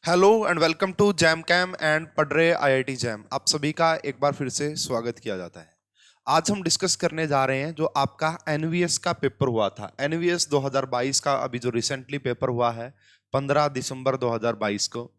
Hello and welcome to JAM cam and पढ़रे IIT JAM. आप सभी का एक बार फिर से स्वागत किया जाता है। आज हम डिस्कस करने जा रहे हैं जो आपका एनवीएस का पेपर हुआ था। एनवीएस 2022 का अभी जो रिसेंटली पेपर हुआ है 15 दिसंबर 2022 को,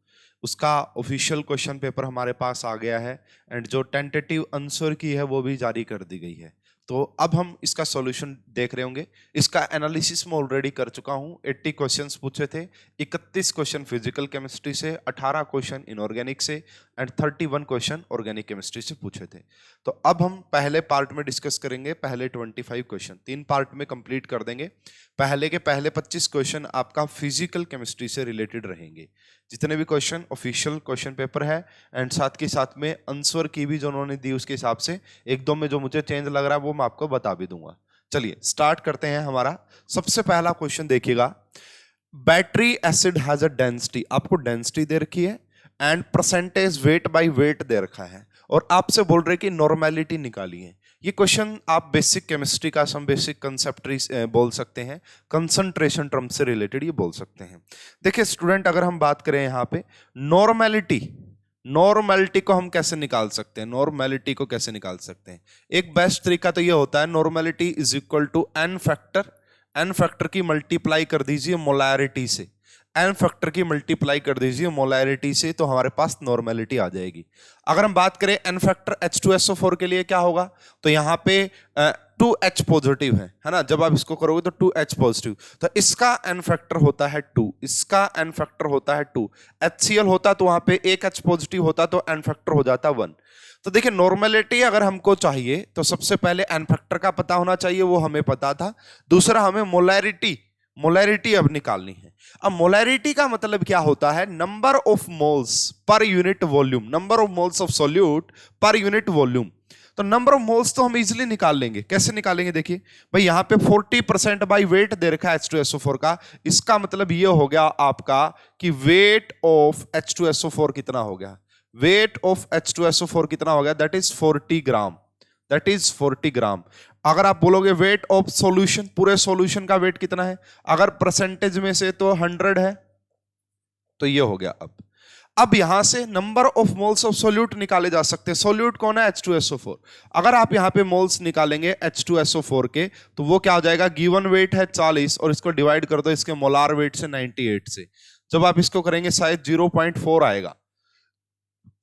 उसका ऑफिशियल क्वेश्चन पेपर हमारे पास आ गया है एंड जो टेंटेटिव आंसर की है वो भी जारी कर दी गई है। तो अब हम इसका सॉल्यूशन देख रहे होंगे। इसका एनालिसिस मैं ऑलरेडी कर चुका हूं। 80 क्वेश्चंस पूछे थे, 31 क्वेश्चन फिजिकल केमिस्ट्री से, 18 क्वेश्चन इनऑर्गेनिक से एंड 31 क्वेश्चन ऑर्गेनिक केमिस्ट्री से पूछे थे। तो अब हम पहले पार्ट में डिस्कस करेंगे। पहले 25 क्वेश्चन 3 पार्ट में कंप्लीट कर देंगे। पहले के पहले 25 क्वेश्चन आपका फिजिकल केमिस्ट्री से रिलेटेड रहेंगे। जितने भी क्वेश्चन ऑफिशियल क्वेश्चन पेपर है एंड साथ के साथ में आंसर की भी जो उन्होंने दी उसके हिसाब से एक दो में जो मुझे चेंज लग रहा है वो मैं आपको बता भी दूंगा। चलिए स्टार्ट करते हैं। हमारा सबसे पहला क्वेश्चन देखिएगा। Battery acid has a density, आपको डेंसिटी दे रखी है and percentage weight by weight दे रखा है और आपसे बोल रहे कि नॉर्मेलिटी निकालिए। ये क्वेश्चन आप बेसिक केमिस्ट्री का सम बेसिक कंसेप्ट बोल सकते हैं, कंसंट्रेशन टर्म से रिलेटेड ये बोल सकते हैं। देखिए स्टूडेंट, अगर हम बात करें यहाँ पे नॉर्मेलिटी को हम कैसे निकाल सकते हैं? नॉर्मेलिटी को कैसे निकाल सकते हैं? एक बेस्ट तरीका तो ये होता है, normality is equal to n factor की मल्टीप्लाई कर दीजिए मोलैरिटी से। एन फैक्टर की मल्टीप्लाई कर दीजिए मोलैरिटी से तो हमारे पास नॉर्मेलिटी आ जाएगी। अगर हम बात करें एन फैक्टर H2SO4 के लिए क्या होगा, तो यहाँ पे 2H पॉजिटिव है ना। जब आप इसको करोगे तो 2H पॉजिटिव, तो इसका एन फैक्टर होता है 2, इसका एन फैक्टर होता है 2। HCl होता तो वहां पे एक H पॉजिटिव होता तो एन फैक्टर हो जाता 1। तो देखिए नॉर्मेलिटी अगर हमको चाहिए तो सबसे पहले एन फैक्टर का पता होना चाहिए, वो हमें पता था। दूसरा हमें मोलैरिटी अब निकालनी है। अब मोलैरिटी का मतलब क्या होता है? Number of moles per unit volume, number of moles of solute per unit volume. तो नंबर ऑफ मोल्स तो हम इजीली निकाल लेंगे। कैसे निकालेंगे? देखिए भाई यहां पे 40% बाई वेट दे रखा है H2SO4 का। इसका मतलब ये हो गया आपका कि वेट ऑफ H2SO4 कितना हो गया? वेट ऑफ H2SO4 कितना हो गया? That is 40 gram. That is 40 ग्राम। अगर आप बोलोगे वेट ऑफ सॉल्यूशन, पूरे सॉल्यूशन का वेट कितना है? अगर परसेंटेज में से तो 100 है, तो ये हो गया। अब यहां से number of moles of solute निकाले जा सकते हैं। सोल्यूट कौन है? H2SO4। अगर आप यहां पे मोल्स निकालेंगे H2SO4 के, तो वो क्या हो जाएगा? गिवन वेट है 40 और इसको डिवाइड कर दो इसके मोलार वेट से 98 से। जब आप इसको करेंगे शायद 0.4 आएगा।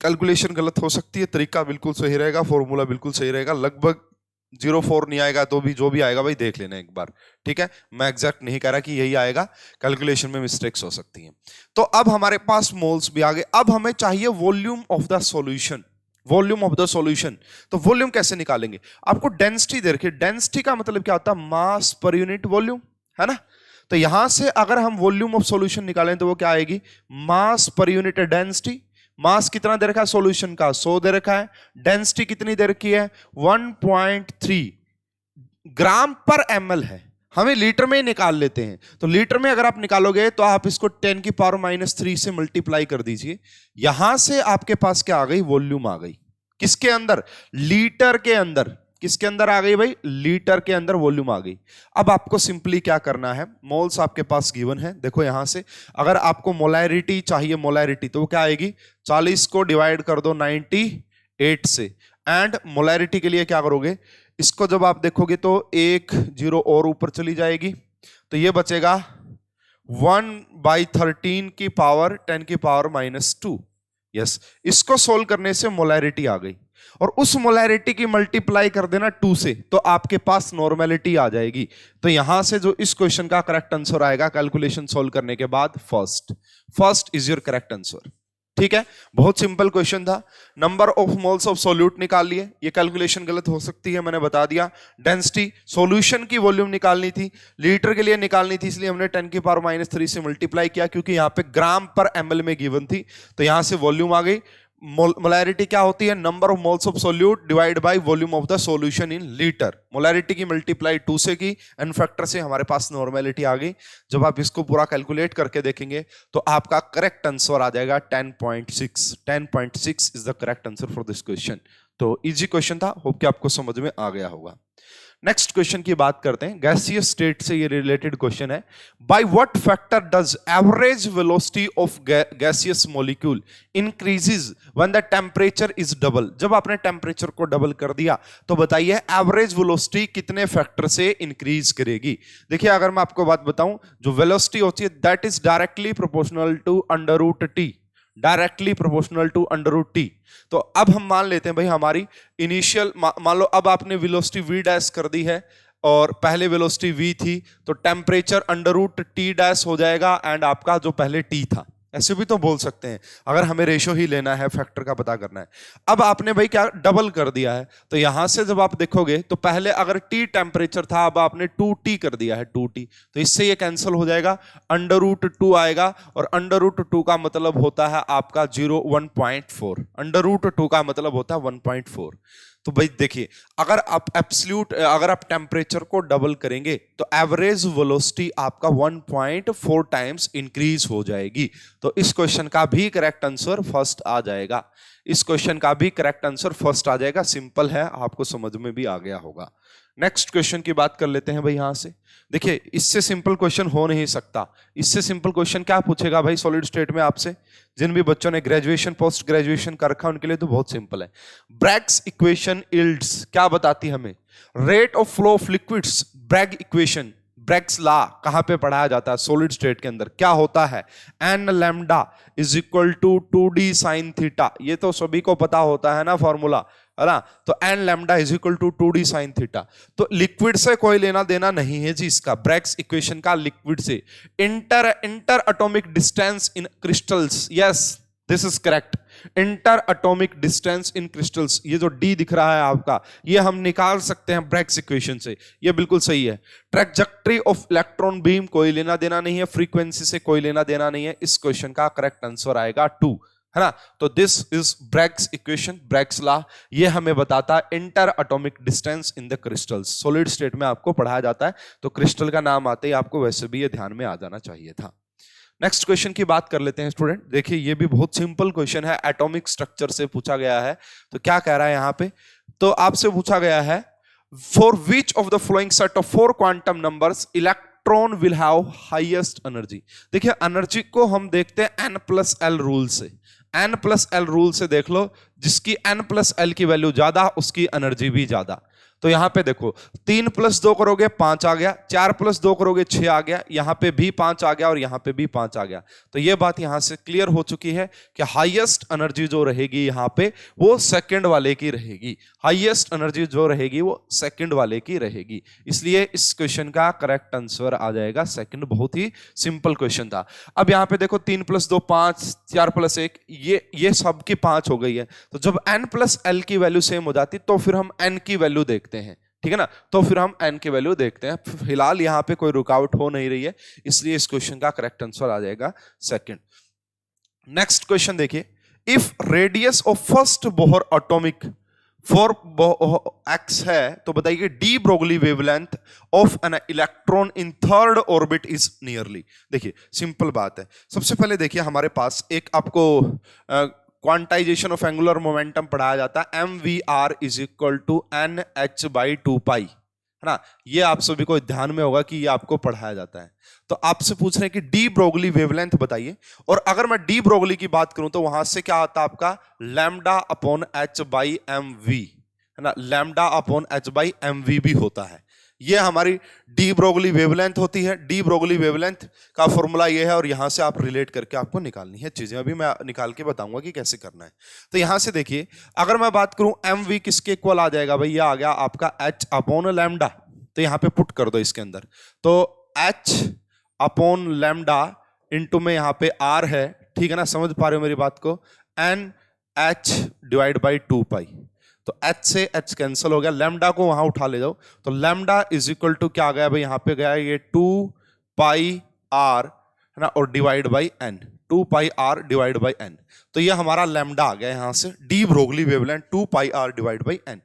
कैलकुलेशन गलत हो सकती है, तरीका बिल्कुल सही रहेगा, फॉर्मूला बिल्कुल सही रहेगा। लगभग 0.4 नहीं आएगा तो भी जो भी आएगा भाई देख लेना एक बार, ठीक है। मैं एग्जैक्ट नहीं कह रहा कि यही आएगा, कैलकुलेशन में मिस्टेक्स हो सकती हैं। तो अब हमारे पास मोल्स भी आ गए। अब हमें चाहिए volume of the solution. Volume of the solution, तो वॉल्यूम कैसे निकालेंगे? आपको डेंसिटी दे रखी। डेंसिटी का मतलब क्या होता है? मास पर यूनिट वॉल्यूम, है ना। तो यहां से अगर हम वॉल्यूम ऑफ सॉल्यूशन निकालें तो वो क्या आएगी? मास पर यूनिट डेंसिटी। मास कितना दे रखा है सॉल्यूशन का? 100 दे रखा है। डेंसिटी कितनी दे रखी है? 1.3 ग्राम पर ml है। हमें लीटर में ही निकाल लेते हैं। तो लीटर में अगर आप निकालोगे तो आप इसको 10 की पावर -3 से मल्टीप्लाई कर दीजिए। यहां से आपके पास क्या आ गई? वॉल्यूम आ गई। किसके अंदर? लीटर के अंदर। किसके अंदर आ गई भाई? लीटर के अंदर वॉल्यूम आ गई। अब आपको सिंपली क्या करना है? मोल्स आपके पास गिवन है, देखो यहां से अगर आपको मोलैरिटी चाहिए, मोलैरिटी तो क्या आएगी? 40 को डिवाइड कर दो 98 से एंड मोलैरिटी के लिए क्या करोगे? इसको जब आप देखोगे तो एक जीरो और ऊपर चली जाएगी, तो ये बचेगा 1/13 की पावर 10 की पावर -2। यस, इसको सोल्व करने से मोलैरिटी आ गई और उस मोलैरिटी की मल्टीप्लाई कर देना 2 से, तो आपके पास नॉर्मेलिटी आ जाएगी। तो यहां से जो इस क्वेश्चन का करेक्ट आंसर आएगा कैलकुलेशन सोल्व करने के बाद, first is your correct answer. ठीक है, बहुत सिंपल क्वेश्चन था। Number of moles of solute निकाल लिए। ये कैलकुलेशन गलत हो सकती है, मैंने बता दिया। डेंसिटी, सॉल्यूशन की वॉल्यूम निकालनी थी, लीटर के लिए निकालनी थी, इसलिए हमने 10 की पावर -3 से मल्टीप्लाई किया क्योंकि यहां पे ग्राम पर ml में गिवन थी। तो यहां से वॉल्यूम आ गई। मोलैरिटी क्या होती है? Number of moles of solute divide by volume of the solution in litre. Molarity की मल्टीप्लाई 2 से की, एन फैक्टर से हमारे पास नॉर्मेलिटी आ गई। जब आप इसको पूरा कैलकुलेट करके देखेंगे तो आपका करेक्ट आंसर आ जाएगा 10.6। 10.6 is the correct answer for this question. तो इजी क्वेश्चन था, होप कि आपको समझ में आ गया होगा। नेक्स्ट क्वेश्चन की बात करते हैं, गैसियस स्टेट से ये रिलेटेड क्वेश्चन है। By what factor does average velocity of gaseous molecule increases when the temperature is double. जब आपने टेम्परेचर को डबल कर दिया तो बताइए एवरेज वेलोसिटी कितने फैक्टर से इंक्रीज करेगी। देखिए अगर मैं आपको बात बताऊं, जो वेलोसिटी होती है that is directly proportional to under root T, directly proportional to under root T. तो अब हम मान लेते हैं भाई हमारी इनिशियल, मान लो अब आपने वेलोसिटी v डैश कर दी है और पहले वेलोसिटी v थी, तो temperature under root T dash हो जाएगा एंड आपका जो पहले t था। ऐसे भी तो बोल सकते हैं अगर हमें रेशो ही लेना है, फैक्टर का पता करना है। अब आपने भाई क्या डबल कर दिया है, तो यहां से जब आप देखोगे तो पहले अगर t टेम्परेचर था, अब आपने 2t कर दिया है 2t, तो इससे ये कैंसिल हो जाएगा, अंडर रूट 2 आएगा और अंडर रूट 2 का मतलब होता है आपका 1.4, अंडर रूट 2 का मतलब होता है 1.4। तो भाई देखिए अगर आप एब्सोल्यूट, अगर आप टेम्परेचर को डबल करेंगे तो एवरेज वेलोसिटी आपका 1.4 टाइम्स इंक्रीज हो जाएगी। तो इस क्वेश्चन का भी करेक्ट आंसर फर्स्ट आ जाएगा, इस क्वेश्चन का भी करेक्ट आंसर फर्स्ट आ जाएगा। सिंपल है, आपको समझ में भी आ गया होगा। नेक्स्ट क्वेश्चन की बात कर लेते हैं भाई यहां से। देखिए इससे सिंपल क्वेश्चन हो नहीं सकता। इससे सिंपल क्वेश्चन क्या पूछेगा भाई सॉलिड स्टेट में आपसे? जिन भी बच्चों ने ग्रेजुएशन पोस्ट ग्रेजुएशन कर रखा उनके लिए तो बहुत सिंपल है। ब्रैग्स इक्वेशन यील्ड्स क्या बताती है हमें? Rate of flow of liquids. Bragg equation, Bragg's law कहां पे पढ़ाया जाता है? सॉलिड स्टेट के अंदर। क्या होता है? N lambda is equal to 2d sine theta. ये तो सभी को पता होता है ना फॉर्मूला, है ना? तो n lambda is equal to 2d sine theta. तो लिक्विड से कोई लेना देना नहीं है जी इसका, ब्रैग्स इक्वेशन का लिक्विड से। Inter atomic distance in crystals, yes this is correct. Inter atomic distance in crystals, ये जो डी दिख रहा है आपका, ये हम निकाल सकते हैं ब्रैग्स इक्वेशन से, ये बिल्कुल सही है। ट्रैजेक्टरी ऑफ इलेक्ट्रॉन बीम कोई लेना देना नहीं है, फ्रीक्वेंसी से कोई लेना देना नहीं है। इस क्वेश्चन का करेक्ट आंसर आएगा 2, है ना? तो this is Bragg's equation, Bragg's law. ये हमें बताता है inter atomic distance in the crystals. Solid state में आपको पढ़ाया जाता है, तो क्रिस्टल का नाम आते ही आपको वैसे भी ये ध्यान में आ जाना चाहिए था। नेक्स्ट क्वेश्चन की बात कर लेते हैं स्टूडेंट। देखिए ये भी बहुत सिंपल क्वेश्चन है, एटॉमिक स्ट्रक्चर से पूछा गया है। तो क्या कह रहा है यहां पे? तो आपसे पूछा गया है for which of the following set of 4 quantum numbers electron will have highest energy. देखिए एनर्जी को हम देखते हैं n+l रूल से। n+l रूल से देख लो, जिसकी n+l की वैल्यू ज्यादा उसकी एनर्जी भी ज्यादा। तो यहां पे देखो 3 + 2 करोगे 5 आ गया, 4 + 2 करोगे 6 आ गया, यहां पे भी 5 आ गया और यहां पे भी 5 आ गया। तो ये बात यहां से क्लियर हो चुकी है कि हाईएस्ट एनर्जी जो रहेगी यहां पे वो सेकंड वाले की रहेगी। हाईएस्ट एनर्जी जो रहेगी वो सेकंड वाले की रहेगी, इसलिए इस क्वेश्चन का करेक्ट आंसर आ जाएगा सेकंड। बहुत ही सिंपल क्वेश्चन था। अब यहां पे देखो 3 + 2 5, 4 + 1, ये सब की 5 हो गई है। तो जब n+l की वैल्यू सेम हो जाती तो फिर हम n की वैल्यू देखते हैं, ठीक है ना? तो फिर हम n की वैल्यू देखते हैं। फिलहाल यहां पे कोई रुकावट हो नहीं रही है, इसलिए इस क्वेश्चन का करेक्ट आंसर आ जाएगा सेकंड। नेक्स्ट क्वेश्चन देखिए, if radius of first Bohr atomic 4x है तो बताइए de Broglie wavelength of an electron in third orbit is nearly. देखिए सिंपल बात है। सबसे पहले देखिए हमारे पास एक आपको क्वांटाइजेशन ऑफ एंगुलर मोमेंटम पढ़ाया जाता है, mvr is equal to nh/2π, है ना? ये आप सभी को ध्यान में होगा कि ये आपको पढ़ाया जाता है। तो आपसे पूछ रहे हैं कि डी ब्रोगली वेवलेंथ बताइए, और अगर मैं डी ब्रोगली की बात करूं तो वहां से क्या आता है आपका λ/h/mv, है ना? λ/h/mv भी होता है। ये हमारी डी ब्रोगली वेवलेंथ होती है। डी ब्रोगली वेवलेंथ का फॉर्मूला ये है और यहां से आप रिलेट करके आपको निकालनी है चीजें। अभी मैं निकाल के बताऊंगा कि कैसे करना है। तो यहां से देखिए अगर मैं बात करूं mv किसके इक्वल आ जाएगा भाई? ये आ गया आपका h/λ। तो यहां पे पुट कर दो इसके अंदर, तो h/λ इंटू में यहां पे r है, ठीक है ना? समझ पा रहे हो मेरी बात को? nh/2π। तो h से h कैंसिल हो गया, लैम्डा को वहां उठा ले जाओ, तो लैम्डा इज इक्वल टू क्या आ गया भाई? यहां पे गया ये 2πr, है ना? और divide by n, 2πr divide by n। तो ये हमारा लैम्डा आ गया यहां से, de Broglie wavelength 2πr divide by n।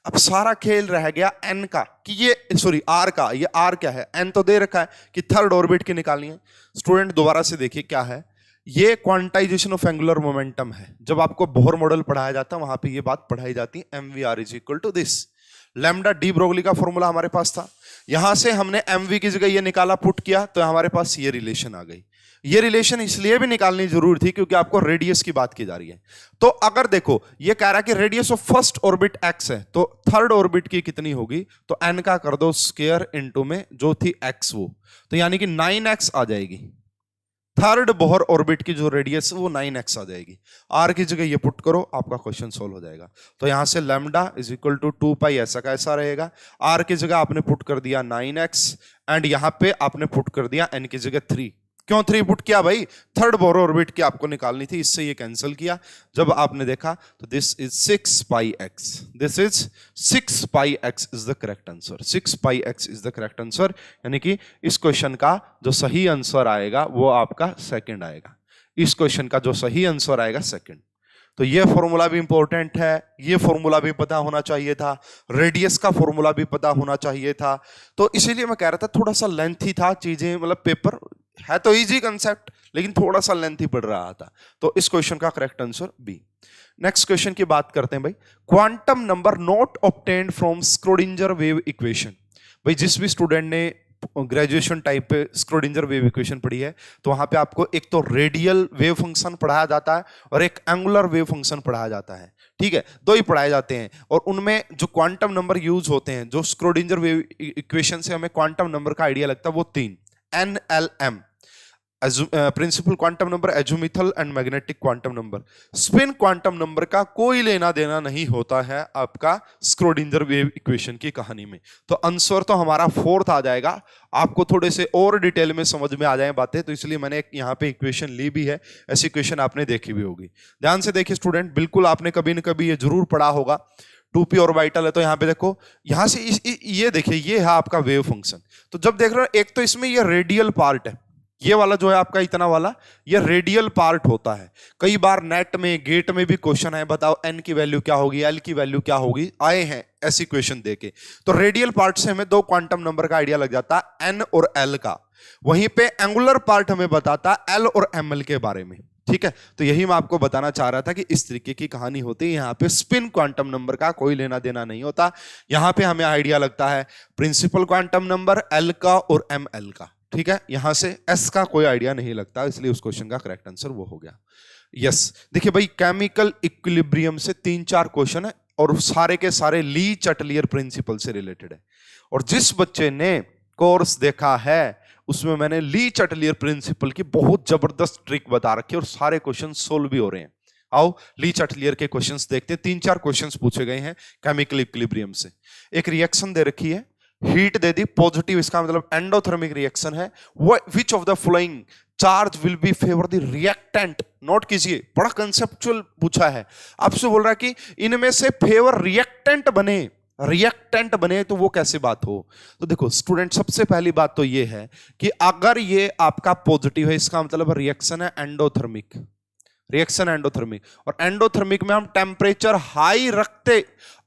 अब सारा खेल रह गया n का, कि ये सॉरी r का। ये r क्या है? n तो दे रखा है कि थर्ड ऑर्बिट की निकालनी है। स्टूडेंट दोबारा से देखिए क्या है, ये क्वांटाइजेशन ऑफ एंगुलर मोमेंटम है। जब आपको बोहर मॉडल पढ़ाया जाता है वहां पे ये बात पढ़ाई जाती है, mvr is equal to this lambda de Broglie का फॉर्मूला हमारे पास था, यहां से हमने mv की जगह ये निकाला, पुट किया, तो हमारे पास ये रिलेशन आ गई। ये रिलेशन इसलिए भी निकालनी जरूरी थी क्योंकि आपको रेडियस की बात की जा रही है। तो अगर देखो ये कह रहा है कि radius of first orbit x है, तो थर्ड ऑर्बिट की कितनी होगी, तो n का कर दो स्क्वायर इनटू में जो थी x, वो तो यानी कि 9x आ जाएगी। थर्ड बोहर ऑर्बिट की जो रेडियस वो 9x आ जाएगी। r की जगह ये पुट करो, आपका क्वेश्चन सोल्व हो जाएगा। तो यहां से लैम्डा इज इक्वल टू 2 पाई ऐसा का ऐसा रहेगा। r की जगह आपने पुट कर दिया 9x एंड यहां पे आपने पुट कर दिया n की जगह 3। क्यों 3 पुट किया भाई, थर्ड बोहर ऑर्बिट की आपको निकालनी थी, इससे ये कैंसिल किया। जब आपने देखा तो this is 6 pi x, this is 6 pi x is the correct answer. 6 pi x is the correct answer, यानी कि इस क्वेश्चन का जो सही आंसर आएगा वो आपका सेकंड आएगा। इस क्वेश्चन का जो सही आंसर आएगा सेकंड। तो ये फॉर्मूला भी इंपॉर्टेंट है, ये फॉर्मूला भी पता होना चाहिए था, रेडियस का फॉर्मूला भी पता होना चाहिए था। तो इसीलिए मैं कह रहा था थोड़ा सा लेंथी था चीजें, मतलब पेपर है तो इजी कंसेप्ट लेकिन थोड़ा सा लेंथी पड़ रहा था। तो इस क्वेश्चन का correct answer B. Next question की बात करते हैं भाई, quantum number not obtained from Schrodinger wave equation. भाई जिस भी स्टूडेंट ने ग्रेजुएशन टाइप पे स्क्रोडिंजर वेव इक्वेशन पढ़ी है तो वहां पे आपको एक तो रेडियल वेव फंक्शन पढ़ाया जाता है और एक एंगुलर वेव फंक्शन पढ़ाया जाता है, ठीक है, दो ही पढ़ाए जाते हैं। और उनमें जो क्वांटम नंबर यूज होते हैं, जो स्क्रोडिंजर वेव इक्वेशन से हमें क्वांटम नंबर का आइडिया लगता है, वो 3 NLM, principal quantum number, azimuthal and magnetic quantum number. Spin quantum number का कोई लेना देना नहीं होता है आपका स्क्रोडिंजर वेव इक्वेशन की कहानी में। तो आंसर तो हमारा 4th आ जाएगा। आपको थोड़े से और डिटेल में समझ में आ जाए बातें, तो इसलिए मैंने एक यहाँ पे इक्वेशन ली भी है, ऐसी इक्वेशन आपने देखी भी होगी। ध्यान से देखिए स्टूडेंट, बिल्कुल आपने कभी न कभी ये जरूर पढ़ा होगा। 2p ऑर्बिटल है तो यहाँ पे देखो, यहाँ से ये देखिए, ये है आपका वेव फंक्शन। तो जब देख रहे हो एक तो इसमें ये रेडियल पार्ट है, ये वाला जो है आपका इतना वाला, ये रेडियल पार्ट होता है। कई बार नेट में गेट में भी क्वेश्चन है, बताओ n की वैल्यू क्या होगी, l की वैल्यू क्या होगी, आए हैं ऐसी क्वेश्चन देके। तो रेडियल पार्ट से हमें 2 क्वांटम नंबर का आइडिया लग जाता है, n और l का। वहीं पे एंगुलर पार्ट हमें बताता है l और ml के बारे में, ठीक है। तो यही मैं आपको बताना चाह रहा था कि इस तरीके की कहानी होती है। यहाँ पे स्पिन क्वांटम नंबर का कोई लेना देना नहीं होता, यहाँ पे हमें आइडिया लगता है प्रिंसिपल क्वांटम नंबर l का और ml का, ठीक है। यहां से s का कोई आइडिया नहीं लगता, इसलिए उस क्वेश्चन का करेक्ट आंसर वो हो गया। यस, देखिए भाई केमिकल इक्विलिब्रियम से 3-4 क्वेश्चन है और सारे के सारे ली चटलियर प्रिंसिपल से रिलेटेड है। और जिस बच्चे ने कोर्स देखा है उसमें मैंने ली चटलियर प्रिंसिपल की बहुत जबरदस्त ट्रिक बता रखी है और सारे क्वेश्चन सोल्व भी हो रहे हैं। आओ ली चटलियर के क्वेश्चंस देखते हैं। 3-4 क्वेश्चंस पूछे गए हैं केमिकल इक्विलिब्रियम से। एक रिएक्शन दे रखी है, हीट दे दी पॉजिटिव, इसका मतलब एंडोथर्मिक रिएक्शन है। Which of the following charge will be favour the reactant. Note कीजिए, बड़ा कंसेप्चुअल पूछा है आपसे, बोल रहा है कि इनमें से फेवर रिएक्टेंट बने, रिएक्टेंट बने तो वो कैसे बात हो। तो देखो स्टूडेंट, सबसे पहली बात तो ये है कि अगर ये आपका पॉजिटिव है, इसका मतलब रिएक्शन है एंडोथर्मिक, रिएक्शन एंडोथर्मिक। और एंडोथर्मिक में हम टेम्परेचर हाई रखते,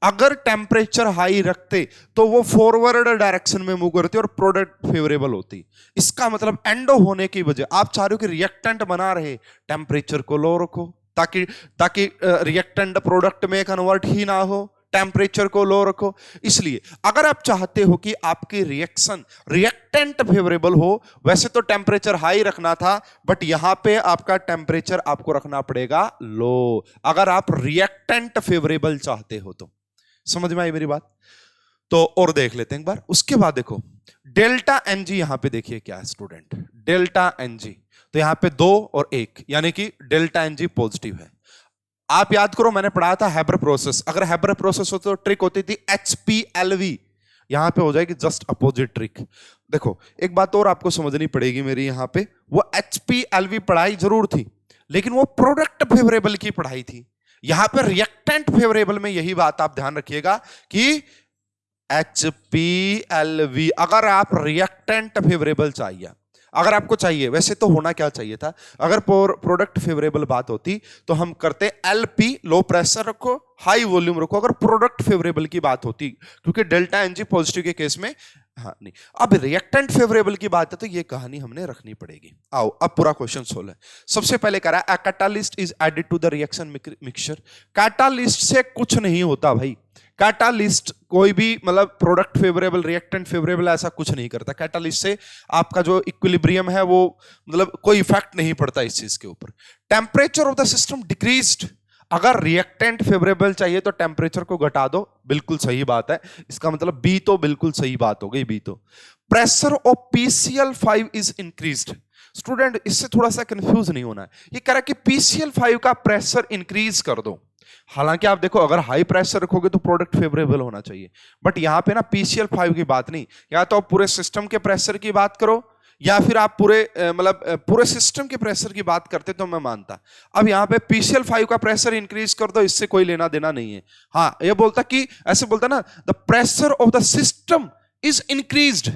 अगर टेम्परेचर हाई रखते तो वो फॉरवर्ड डायरेक्शन में मूव करती और प्रोडक्ट फेवरेबल होती। इसका मतलब एंडो होने की वजह आप चाह रहे हो कि रिएक्टेंट बना रहे, टेम्परेचर को लो रखो ताकि ताकि रिएक्टेंट प्रोडक्ट में कन्वर्ट ही ना हो, टेम्परेचर को लो रखो। इसलिए अगर आप चाहते हो कि आपकी रिएक्शन रिएक्टेंट फेवरेबल हो, वैसे तो टेम्परेचर हाई रखना था, बट यहां पे आपका टेम्परेचर आपको रखना पड़ेगा लो, अगर आप रिएक्टेंट फेवरेबल चाहते हो तो। समझ में आई मेरी बात? तो और देख लेते हैं एक बार। उसके बाद देखो डेल्टा एनजी, यहां पे देखिए क्या है स्टूडेंट, डेल्टा एनजी। तो यहां पे 2 और 1, यानी कि डेल्टा एनजी पॉजिटिव है। आप याद करो मैंने पढ़ाया था हैबर प्रोसेस, अगर हैबर प्रोसेस होती तो ट्रिक होती थी HPLV, यहां पे हो जाएगी जस्ट अपोजिट ट्रिक। देखो एक बात और आपको समझनी पड़ेगी मेरी, यहां पे वो HPLV पढ़ाई जरूर थी लेकिन वो प्रोडक्ट फेवरेबल की पढ़ाई थी। यहां पे रिएक्टेंट फेवरेबल में यही बात आप ध्यान रखिएगा कि HPLV, अगर आप रिएक्टेंट फेवरेबल चाहिए, अगर आपको चाहिए, वैसे तो होना क्या चाहिए था, अगर प्रोडक्ट फेवरेबल बात होती तो हम करते LP, लो प्रेशर रखो हाई वॉल्यूम रखो, अगर प्रोडक्ट फेवरेबल की बात होती, क्योंकि डेल्टा एनजी पॉजिटिव के केस में हाँ नहीं। अब रिएक्टेंट फेवरेबल की बात है तो ये कहानी हमने रखनी पड़ेगी। आओ अब पूरा क्वेश्चन सोल्व है। सबसे पहले कह रहा है catalyst is added to the reaction mixture. Catalyst से कुछ नहीं होता भाई, कैटालिस्ट कोई भी मतलब प्रोडक्ट फेवरेबल रिएक्टेंट फेवरेबल ऐसा कुछ नहीं करता। कैटालिस्ट से आपका जो इक्विलिब्रियम है वो मतलब कोई इफेक्ट नहीं पड़ता इस चीज के ऊपर। Temperature of the system decreased, अगर रिएक्टेंट फेवरेबल चाहिए तो टेम्परेचर को घटा दो, बिल्कुल सही बात है। इसका मतलब बी तो बिल्कुल सही बात हो गई, बी तो। Pressure of PCl5 is increased. Student इससे थोड़ा सा कंफ्यूज नहीं होना है, ये कह रहा है कि PCl5 का प्रेशर इंक्रीज कर दो। हालांकि आप देखो अगर हाई प्रेशर रखोगे तो प्रोडक्ट फेवरेबल होना चाहिए, बट यहां पे ना PCl5 की बात नहीं, या तो आप पूरे सिस्टम के प्रेशर की बात करो या फिर आप पूरे मतलब पूरे सिस्टम के प्रेशर की बात करते तो मैं मानता। अब यहाँ पे PCl5 का प्रेशर इंक्रीज कर दो, इससे कोई लेना देना नहीं है। हाँ ये बोलता कि ऐसे बोलता ना the pressure of the system is increased,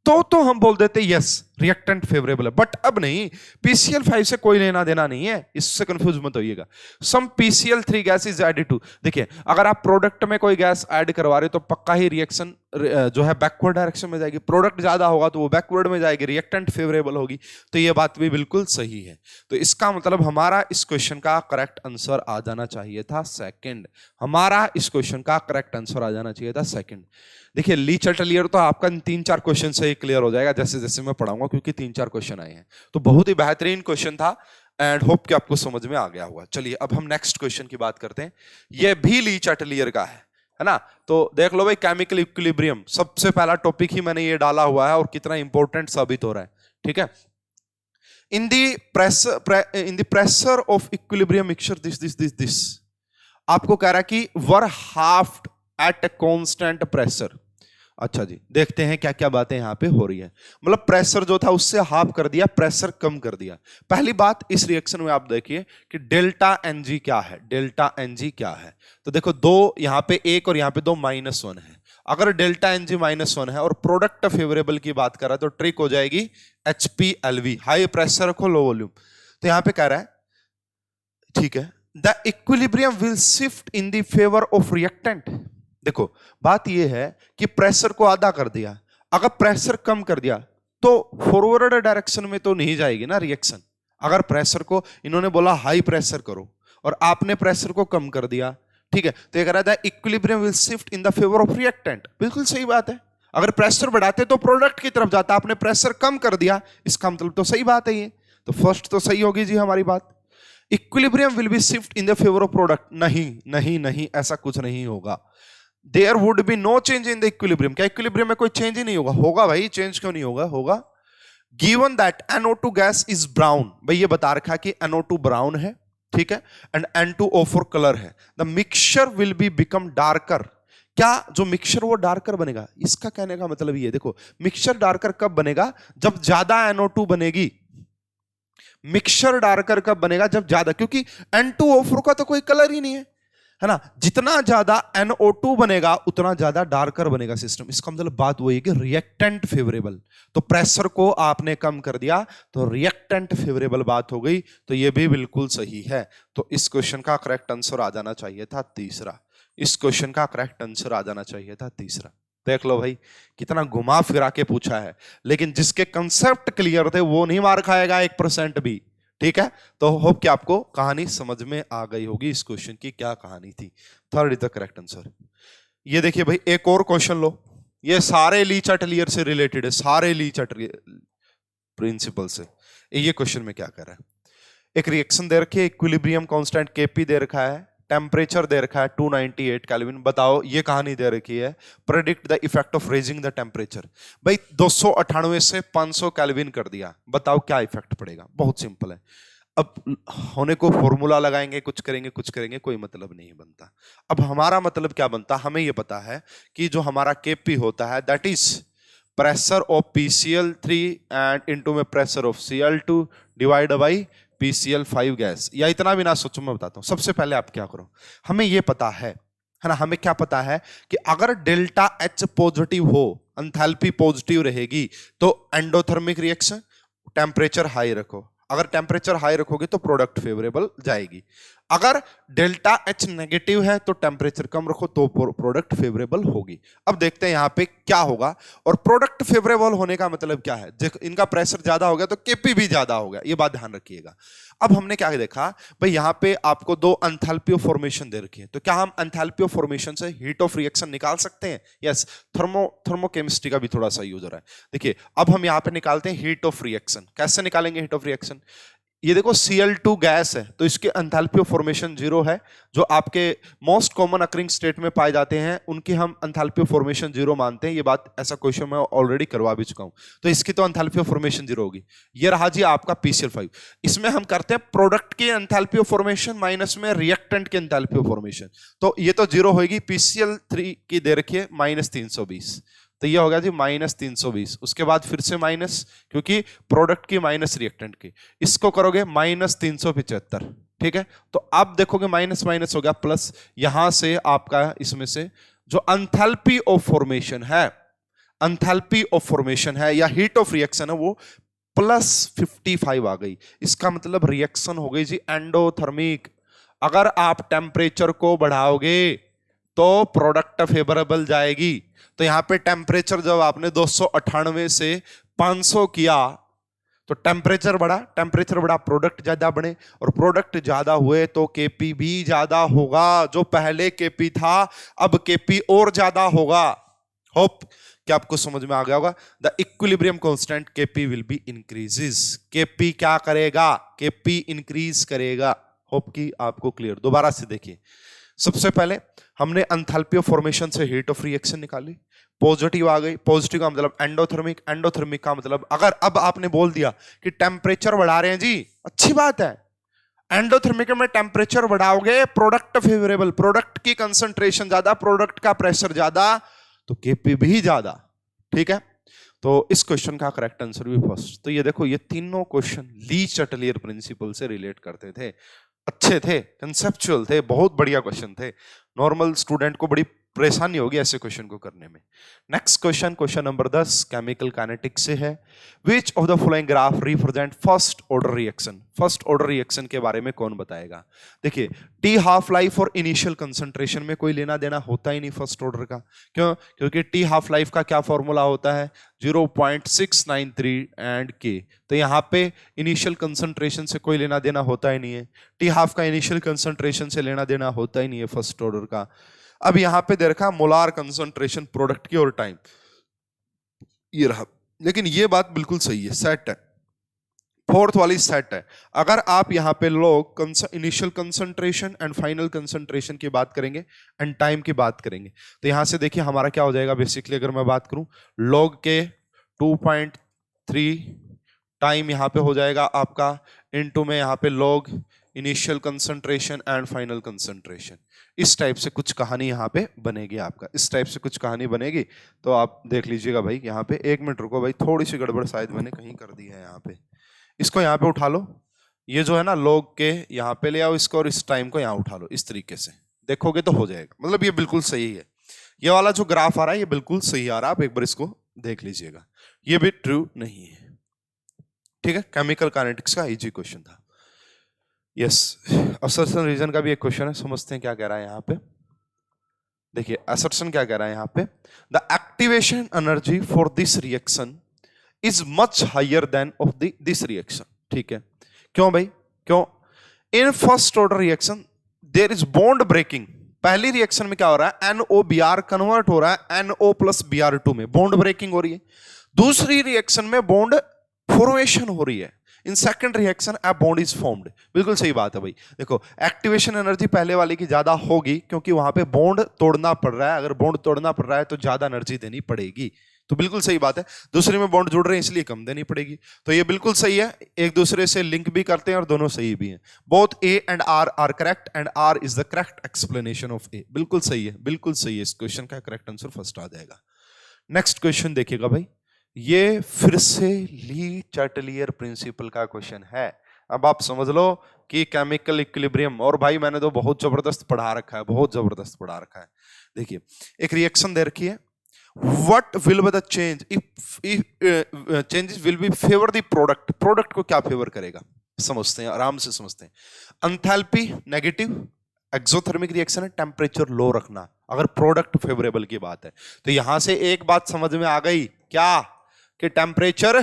तो हम बोल देते यस रिएक्टेंट फेवरेबल है, बट अब नहीं, PCl5 से कोई लेना देना नहीं है, इससे कंफ्यूज मत होइएगा। Some PCl3 gas is added to, देखिए अगर आप प्रोडक्ट में कोई गैस ऐड करवा रहे हो तो पक्का ही रिएक्शन जो है बैकवर्ड डायरेक्शन में जाएगी, प्रोडक्ट ज्यादा होगा तो वो बैकवर्ड में जाएगी, रिएक्टेंट फेवरेबल होगी, तो ये बात भी बिल्कुल सही है। तो इसका मतलब हमारा इस क्वेश्चन का करेक्ट आंसर आ जाना चाहिए था सेकंड, हमारा इस क्वेश्चन का करेक्ट आंसर आ जाना चाहिए था सेकंड। देखिए ली चैटलियर तो आपका 3-4 क्वेश्चन से ही क्लियर हो जाएगा जैसे जैसे मैं पढ़ाऊंगा, क्योंकि 3-4 क्वेश्चन आए हैं, तो बहुत ही बेहतरीन क्वेश्चन था एंड होप कि आपको समझ में आ गया होगा। चलिए अब हम नेक्स्ट क्वेश्चन की बात करते हैं, ये भी ली चैटलियर का है ना। तो देख लो भाई, केमिकल इक्विलिब्रियम सबसे पहला टॉपिक ही मैंने ये डाला हुआ है और कितना इंपॉर्टेंट साबित हो रहा है, ठीक है। In the pressure of equilibrium mixture this आपको कह रहा है कि were halved at a constant pressure. अच्छा जी, देखते हैं क्या क्या बातें यहां पे हो रही है। मतलब प्रेशर जो था उससे हाफ कर दिया, प्रेशर कम कर दिया। पहली बात इस रिएक्शन में आप देखिए कि डेल्टा Ng क्या है, डेल्टा Ng क्या है। तो देखो दो यहां पे एक और यहां पे दो -1 है। अगर डेल्टा Ng -1 है और प्रोडक्ट फेवरेबल की बात कर रहा है तो ट्रिक हो जाएगी HPLV, हाई प्रेशर रखो लो वॉल्यूम। तो यहां पे कह रहा है ठीक है, the equilibrium will shift in the favour of reactant. देखो बात यह है कि प्रेशर को आधा कर दिया, अगर प्रेशर कम कर दिया तो फॉरवर्ड डायरेक्शन में तो नहीं जाएगी ना रिएक्शन। अगर प्रेशर को इन्होंने बोला हाई प्रेशर करो और आपने प्रेशर को कम कर दिया, ठीक है, तो ये कह रहा था equilibrium will shift in the favour of reactant, बिल्कुल सही बात है। अगर प्रेशर बढ़ाते तो प्रोडक्ट की तरफ जाता, आपने प्रेशर कम कर दिया, इसका मतलब तो सही बात है ये, तो फर्स्ट तो सही होगी जी हमारी बात। Equilibrium will be shift in the favour of product, नहीं नहीं नहीं, ऐसा कुछ नहीं होगा। There would be no change in the equilibrium, क्या इक्विलिब्रियम में कोई चेंज ही नहीं होगा? होगा भाई, चेंज क्यों नहीं होगा, होगा। Given that NO2 gas is brown, भाई ये बता रखा कि NO2 ब्राउन है, ठीक है, एंड N2O4 कलर है, the mixture will be become darker. क्या जो मिक्सचर वो डार्कर बनेगा? इसका कहने का मतलब ये देखो, मिक्सचर डार्कर कब बनेगा? जब ज्यादा NO2 बनेगी। मिक्सचर डार्कर कब बनेगा? जब ज्यादा, क्योंकि N2O4 का तो कोई कलर ही नहीं है ना। जितना ज्यादा NO2 बनेगा उतना ज्यादा डार्कर बनेगा सिस्टम। इसका मतलब बात वही है कि रिएक्टेंट फेवरेबल, तो प्रेशर को आपने कम कर दिया तो रिएक्टेंट फेवरेबल बात हो गई, तो ये भी बिल्कुल सही है। तो इस क्वेश्चन का करेक्ट आंसर आ जाना चाहिए था तीसरा, इस क्वेश्चन का करेक्ट आंसर आ जाना चाहिए था तीसरा। देख लो भाई कितना घुमा फिरा के पूछा है, लेकिन जिसके कंसेप्ट क्लियर थे वो नहीं मार खाएगा 1% भी, ठीक है। तो होप कि आपको कहानी समझ में आ गई होगी, इस क्वेश्चन की क्या कहानी थी। Third is the correct answer. ये देखिए भाई एक और क्वेश्चन लो, ये सारे ली चैटलियर से रिलेटेड है, सारे ली चैटलियर प्रिंसिपल से। ये क्वेश्चन में क्या कर रहा है, एक रिएक्शन दे रखी है, इक्विलिब्रियम कांस्टेंट Kp दे रखा है, टेम्परेचर दे रखा है 298 केल्विन। बताओ ये कहानी दे रखी है, predict the effect of raising the temperature. भाई 298 से 500 केल्विन कर दिया, बताओ क्या इफेक्ट पड़ेगा? बहुत सिंपल है, अब होने को फॉर्मूला लगाएंगे, कुछ करेंगे, कोई मतलब नहीं बनता। अब हमारा मतलब क्या बनता, हमें यह पता है कि जो हमारा Kp होता है that is pressure of PCl3 and into में pressure of Cl2 divide by PCl5 gas. या इतना भी ना सोचो, मैं बताता हूं। सबसे पहले आप क्या करो, हमें यह पता है ना, हमें क्या पता है कि अगर डेल्टा H पॉजिटिव हो, एंथैल्पी पॉजिटिव रहेगी, तो एंडोथर्मिक रिएक्शन टेम्परेचर हाई रखो, अगर टेम्परेचर हाई रखोगे तो प्रोडक्ट फेवरेबल जाएगी। अगर डेल्टा एच नेगेटिव है तो टेम्परेचर कम रखो तो प्रोडक्ट फेवरेबल होगी। अब देखते हैं यहाँ पे क्या होगा, और प्रोडक्ट फेवरेबल होने का मतलब क्या है, इनका प्रेशर ज्यादा हो गया तो केपी भी ज्यादा हो गया, ये बात ध्यान रखिएगा। अब हमने क्या देखा भाई, यहाँ पे आपको दो एंथैल्पी ऑफ फॉर्मेशन दे रखी है, तो क्या हम एंथैल्पी ऑफ फॉर्मेशन से हीट ऑफ रिएक्शन निकाल सकते हैं? यस, थर्मोकेमिस्ट्री का भी थोड़ा सा यूज हो रहा है। देखिए अब हम यहाँ पे निकालते हैं हीट ऑफ रिएक्शन। कैसे निकालेंगे हीट ऑफ रिएक्शन? ये देखो Cl2 गैस है तो इसके एंथैल्पी ऑफ फॉर्मेशन 0 है। जो आपके मोस्ट कॉमन अकरिंग स्टेट में पाए जाते हैं उनकी हम एंथैल्पी ऑफ फॉर्मेशन 0 मानते हैं। ये बात, ऐसा क्वेश्चन मैं ऑलरेडी करवा भी चुका हूं, तो इसकी तो एंथैल्पी ऑफ फॉर्मेशन 0 होगी। ये रहा जी आपका PCl5। इसमें हम करते हैं प्रोडक्ट की एंथैल्पी ऑफ फॉर्मेशन माइनस में रिएक्टेंट की एंथैल्पी ऑफ फॉर्मेशन, तो ये तो 0 होगी। PCl3 की दे रखिए -320, तो ये हो गया जी -320। उसके बाद फिर से माइनस, क्योंकि प्रोडक्ट की माइनस रिएक्टेंट की, इसको करोगे -375। ठीक है, तो अब देखोगे माइनस माइनस हो गया प्लस, यहां से आपका इसमें से जो एंथैल्पी ऑफ फॉर्मेशन है, एंथैल्पी ऑफ फॉर्मेशन है या हीट ऑफ रिएक्शन है, वो +55 आ गई। इसका मतलब रिएक्शन हो गई जी एंडोथर्मिक। अगर आप टेम्परेचर को बढ़ाओगे तो प्रोडक्ट फेवरेबल जाएगी। तो यहां पे टेम्परेचर जब आपने 298 से 500 किया तो टेम्परेचर बढ़ा, प्रोडक्ट ज्यादा बने, और प्रोडक्ट ज्यादा हुए तो केपी भी ज्यादा होगा। जो पहले केपी था अब केपी और ज्यादा होगा। होप कि आपको समझ में आ गया होगा। The equilibrium constant KP will be increases. KP क्या करेगा? केपी इंक्रीज करेगा। होप कि आपको क्लियर। दोबारा से देखिए, सबसे पहले हमने एंथैल्पी ऑफ फॉर्मेशन से हीट ऑफ रिएक्शन निकाली, पॉजिटिव आ गई। पॉजिटिव का मतलब एंडोथर्मिक, एंडोथर्मिक का मतलब अगर अब आपने बोल दिया कि टेम्परेचर बढ़ा रहे हैं जी, अच्छी बात है। एंडोथर्मिक में टेम्परेचर बढ़ाओगे प्रोडक्ट फेवरेबल, प्रोडक्ट की कंसंट्रेशन ज्यादा, प्रोडक्ट का प्रेशर ज्यादा, तो केपी भी ज्यादा। ठीक है, तो इस क्वेश्चन का करेक्ट आंसर भी फर्स्ट। तो ये देखो, ये तीनों क्वेश्चन ली चटलियर प्रिंसिपल से रिलेट करते थे, अच्छे थे, कंसेप्चुअल थे, बहुत बढ़िया क्वेश्चन थे। नॉर्मल स्टूडेंट को बड़ी परेशानी होगी ऐसे क्वेश्चन को करने में। Next question, question number 10 chemical kinetics से है। Which of the following graph represent first order reaction? First order reaction के बारे में कौन बताएगा? देखिए, टी हाफ लाइफ और इनिशियल कंसंट्रेशन में कोई लेना देना होता ही नहीं फर्स्ट ऑर्डर का। क्यों? क्योंकि टी हाफ लाइफ का क्या फॉर्मूला होता है? 0.693 एंड के। तो यहाँ पे इनिशियल कंसंट्रेशन से कोई लेना देना होता ही नहीं है। टी हाफ का इनिशियल कंसंट्रेशन से लेना देना होता ही नहीं है फर्स्ट ऑर्डर का। अब यहां पे दे रखा मोलार कंसंट्रेशन प्रोडक्ट की और टाइम, ये रहा। लेकिन ये बात बिल्कुल सही है, सेट है, फोर्थ वाली सेट है। अगर आप यहाँ पे लोग initial concentration and final concentration की बात करेंगे एंड टाइम की बात करेंगे, तो यहां से देखिए हमारा क्या हो जाएगा। बेसिकली अगर मैं बात करूं, लॉग के 2.3 टाइम यहाँ पे हो जाएगा आपका, इनटू में यहाँ पे log initial concentration and final concentration. इस टाइप से कुछ कहानी यहाँ पे बनेगी आपका, इस टाइप से कुछ कहानी बनेगी। तो आप देख लीजिएगा भाई, यहाँ पे 1 मिनट रुको भाई, थोड़ी सी गड़बड़ शायद मैंने कहीं कर दी है। यहाँ पे इसको यहाँ पे उठा लो, ये जो है ना लॉग के यहाँ पे ले आओ इसको, और इस टाइम को यहाँ उठा लो। इस तरीके से देखोगे तो हो जाएगा, मतलब ये बिल्कुल सही है। ये वाला जो ग्राफ आ रहा है ये बिल्कुल सही आ रहा है, आप एक बार इसको देख लीजिएगा। ये भी ट्रू नहीं है। ठीक है, केमिकल काइनेटिक्स का इजी क्वेश्चन था। यस, असर्शन रीजन का भी एक क्वेश्चन है, समझते हैं क्या कह रहा है यहाँ पे। देखिए असर्शन क्या कह रहा है यहाँ पे, the activation energy for this reaction is much higher than of this reaction. ठीक है, क्यों भाई? क्यों? In first order reaction there is bond breaking. पहली रिएक्शन में क्या हो रहा है? NOBr कन्वर्ट हो रहा है NO+Br2 में, बॉन्ड ब्रेकिंग हो रही है। दूसरी रिएक्शन में बॉन्ड फॉर्मेशन हो रही है। In second reaction a bond is formed. बिल्कुल सही बात है भाई। देखो एक्टिवेशन एनर्जी पहले वाले की ज्यादा होगी क्योंकि वहां पे बॉन्ड तोड़ना पड़ रहा है। अगर बॉन्ड तोड़ना पड़ रहा है तो ज्यादा एनर्जी देनी पड़ेगी, तो बिल्कुल सही बात है। दूसरे में बॉन्ड जुड़ रहे हैं इसलिए कम देनी पड़ेगी, तो ये बिल्कुल सही है। एक दूसरे से लिंक भी करते हैं और दोनों सही भी हैं। Both A and R are correct and R is the correct explanation of A। बिल्कुल सही है, बिल्कुल सही है। इस क्वेश्चन का करेक्ट आंसर फर्स्ट आ जाएगा। नेक्स्ट क्वेश्चन देखिएगा भाई, ये फिर से ली चैटलियर प्रिंसिपल का क्वेश्चन है। अब आप समझ लो कि केमिकल इक्विलिब्रियम, और भाई मैंने तो बहुत जबरदस्त पढ़ा रखा है, बहुत जबरदस्त पढ़ा रखा है। देखिए एक रिएक्शन दे रखी है, what will be the change if changes will be favour the product. Product को क्या फेवर करेगा? समझते हैं, आराम से समझते हैं। एंथैल्पी नेगेटिव, एक्सोथर्मिक रिएक्शन है टेम्परेचर लो रखना, अगर प्रोडक्ट फेवरेबल की बात है। तो यहां से एक बात समझ में आ गई क्या, कि टेम्परेचर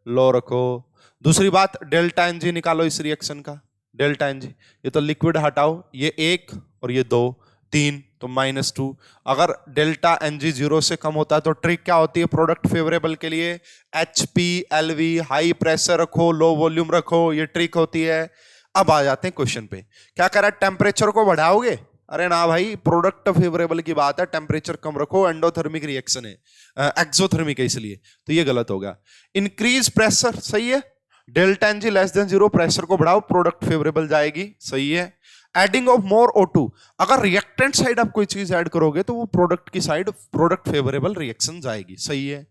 लो रखो। दूसरी बात डेल्टा एनजी निकालो इस रिएक्शन का, डेल्टा एनजी, ये तो लिक्विड हटाओ, ये 1 और ये 2 3 तो -2। अगर डेल्टा एनजी 0 से कम होता है तो ट्रिक क्या होती है प्रोडक्ट फेवरेबल के लिए, HP LV, हाई प्रेशर रखो लो वॉल्यूम रखो, ये ट्रिक होती है। अब आ जाते हैं क्वेश्चन पे, क्या कह रहा है टेम्परेचर को बढ़ाओगे, अरे ना भाई प्रोडक्ट फेवरेबल की बात है, टेम्परेचर कम रखो, एंडोथर्मिक रिएक्शन है, एक्सोथर्मिक है इसलिए, तो ये गलत होगा। इंक्रीज प्रेशर सही है, delta n g less than 0, pressure को बढ़ाओ प्रोडक्ट फेवरेबल जाएगी, सही है। एडिंग ऑफ मोर O2, अगर रिएक्टेंट साइड आप कोई चीज ऐड करोगे तो वो प्रोडक्ट की साइड प्रोडक्ट फेवरेबल रिएक्शन जाएगी, सही है।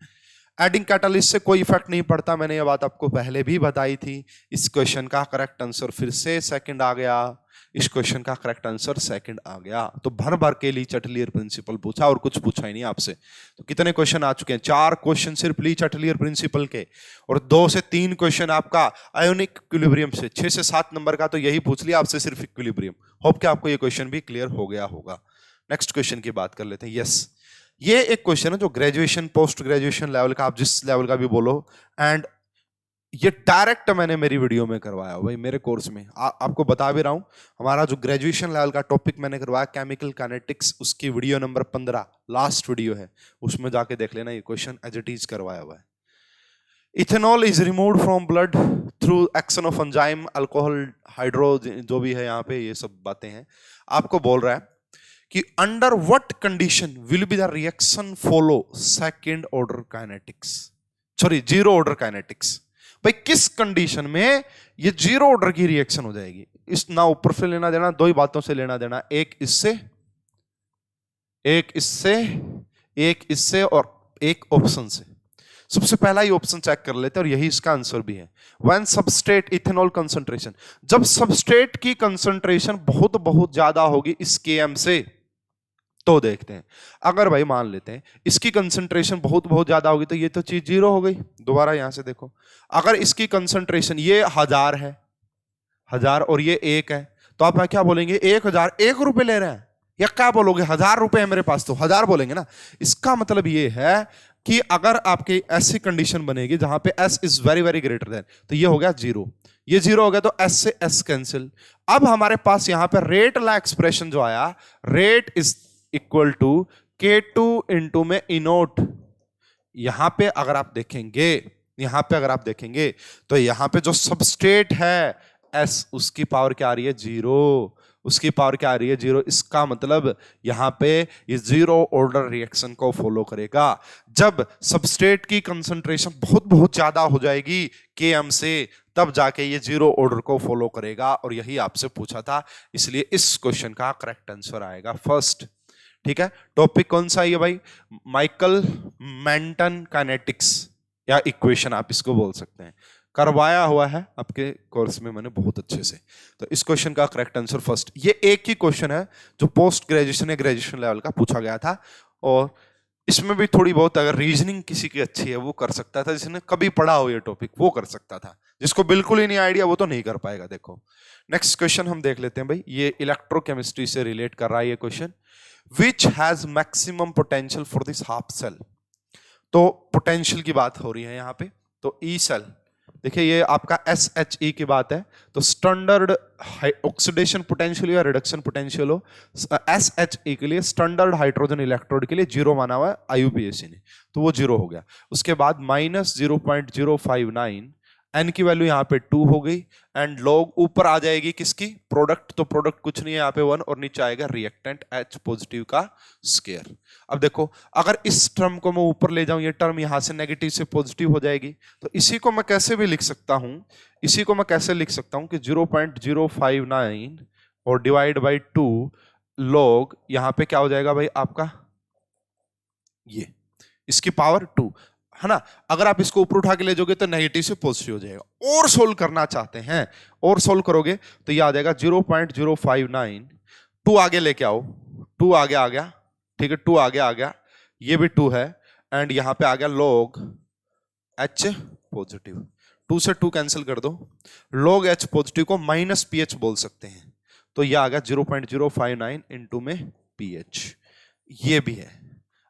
एडिंग कैटलिस्ट से कोई इफेक्ट नहीं पड़ता, मैंने ये बात आपको पहले भी बताई थी। इस क्वेश्चन का करेक्ट आंसर फिर से सेकंड आ गया, इस क्वेश्चन का करेक्ट आंसर सेकंड आ गया। तो भर भर के ली चटलियर प्रिंसिपल पूछा और कुछ पूछा ही नहीं आपसे। तो कितने क्वेश्चन आ चुके हैं, 4 क्वेश्चन सिर्फ ली चटलियर प्रिंसिपल के, और 2 से 3 क्वेश्चन आपका आयोनिक इक्विलिब्रियम से। 6 से 7 नंबर का तो यही पूछ लिया आपसे सिर्फ इक्विलिब्रियम। होप कि आपको ये क्वेश्चन भी क्लियर हो गया होगा। नेक्स्ट क्वेश्चन की बात कर लेते हैं। यस, ये एक क्वेश्चन है जो ग्रेजुएशन पोस्ट ग्रेजुएशन लेवल का, आप जिस लेवल का भी बोलो, एंड ये डायरेक्ट मैंने मेरी वीडियो में करवाया भाई, मेरे कोर्स में आपको बता भी रहा हूं। हमारा जो ग्रेजुएशन लेवल का टॉपिक मैंने करवाया केमिकल काइनेटिक्स, उसकी वीडियो नंबर 15 लास्ट वीडियो है, उसमें जाके देख लेना, ये क्वेश्चन एज इट इज करवाया हुआ है। Ethanol is removed from blood through action of enzyme alcohol hydro, जो भी है यहाँ पे ये सब बातें हैं। आपको बोल रहा है कि under what condition will be the reaction follow second order kinetics, sorry zero order kinetics. भाई किस कंडीशन में ये जीरो ऑर्डर की रिएक्शन हो जाएगी। इस ना ऊपर से लेना देना, 2 ही बातों से लेना देना, एक इससे, एक इससे, एक इससे और एक ऑप्शन से। सबसे पहला ही ऑप्शन चेक कर लेते हैं और यही इसका आंसर भी है। व्हेन सबस्ट्रेट इथेनॉल कंसंट्रेशन, जब सबस्ट्रेट की कंसंट्रेशन बहुत बहुत ज्यादा होगी इस Km से, तो देखते हैं। अगर भाई मान लेते हैं इसकी कंसंट्रेशन बहुत बहुत ज्यादा होगी तो ये तो चीज जीरो हो गई। दोबारा यहां से देखो, अगर इसकी कंसंट्रेशन ये 1000 है, 1000 और ये 1 है, तो आप क्या बोलेंगे, 1000 1 रुपए ले रहे हैं, या क्या बोलोगे 1000 रुपए है मेरे पास तो 1000 बोलेंगे ना। इसका मतलब ये है कि अगर आपकी ऐसी कंडीशन बनेगी जहां पे S is very very greater than, तो ये हो गया 0, ये 0 हो गया तो S से S कैंसिल। अब हमारे पास यहां पे रेट वाला एक्सप्रेशन जो आया, rate is equal to K2 into में इनोट। यहां पे अगर आप देखेंगे, यहां पे अगर आप देखेंगे तो यहां पे जो सबस्ट्रेट है S, उसकी पावर क्या आ रही है 0, उसकी पावर क्या आ रही है 0। इसका मतलब यहां पे ये जीरो ऑर्डर रिएक्शन को फॉलो करेगा। जब सबस्ट्रेट की कंसंट्रेशन बहुत बहुत ज्यादा हो जाएगी Km से, तब जाके ये जीरो ऑर्डर को फॉलो करेगा, और यही आपसे पूछा था, इसलिए इस क्वेश्चन का करेक्ट आंसर आएगा फर्स्ट। ठीक है, टॉपिक कौन सा है भाई, माइकल मेंटन काइनेटिक्स या इक्वेशन आप इसको बोल सकते हैं, करवाया हुआ है आपके कोर्स में मैंने बहुत अच्छे से। तो इस क्वेश्चन का करेक्ट आंसर फर्स्ट। ये एक ही क्वेश्चन है जो पोस्ट ग्रेजुएशन या ग्रेजुएशन लेवल का पूछा गया था, और इसमें भी थोड़ी बहुत अगर रीजनिंग किसी की अच्छी है वो कर सकता था, जिसने कभी पढ़ा हो ये टॉपिक वो कर सकता था, जिसको बिल्कुल ही नहीं आइडिया वो तो नहीं कर पाएगा। देखो नेक्स्ट क्वेश्चन हम देख लेते हैं भाई, ये इलेक्ट्रोकेमिस्ट्री से रिलेट कर रहा है ये question. Which has maximum potential for this half cell? तो पोटेंशियल की बात हो रही है यहाँ पे, तो E सेल, देखिए ये आपका SHE की बात है, तो स्टैंडर्ड ऑक्सीडेशन पोटेंशियल या रिडक्शन पोटेंशियल हो, SHE के लिए स्टैंडर्ड हाइड्रोजन इलेक्ट्रोड के लिए 0 माना हुआ है IUPAC ने, तो वो 0 हो गया। उसके बाद -0.059, N की वैल्यू यहाँ पे 2 हो गई, एंड लॉग ऊपर आ जाएगी किसकी, प्रोडक्ट, तो प्रोडक्ट कुछ नहीं है यहाँ पे 1, और नीचे आएगा रिएक्टेंट H पॉजिटिव का स्क्वायर। अब देखो अगर इस टर्म को मैं ऊपर ले जाऊं, ये टर्म यहाँ से नेगेटिव से पॉजिटिव हो जाएगी, तो इसी को मैं कैसे भी लिख सकता हूं, इसी को मैं कैसे लिख सकता हूं कि 0.059 और डिवाइड बाई 2 लॉग, यहाँ पे क्या हो जाएगा भाई आपका, ये इसकी पावर 2 है ना। अगर आप इसको ऊपर उठा के ले जाओगे तो नेगेटिव से पॉजिटिव हो जाएगा। और सोल्व करना चाहते हैं, और सोल्व करोगे तो ये आ जाएगा 0.059, 2 आगे लेके आओ, 2 आगे आ गया, ठीक है, 2 आगे आ गया, ये भी 2 है, एंड यहां पे आ गया लॉग H पॉजिटिव, 2 से 2 कैंसिल कर दो, log H पॉजिटिव को माइनस पीएच बोल सकते हैं, तो ये आ गया 0.059 इंटू में पीएच। ये भी है।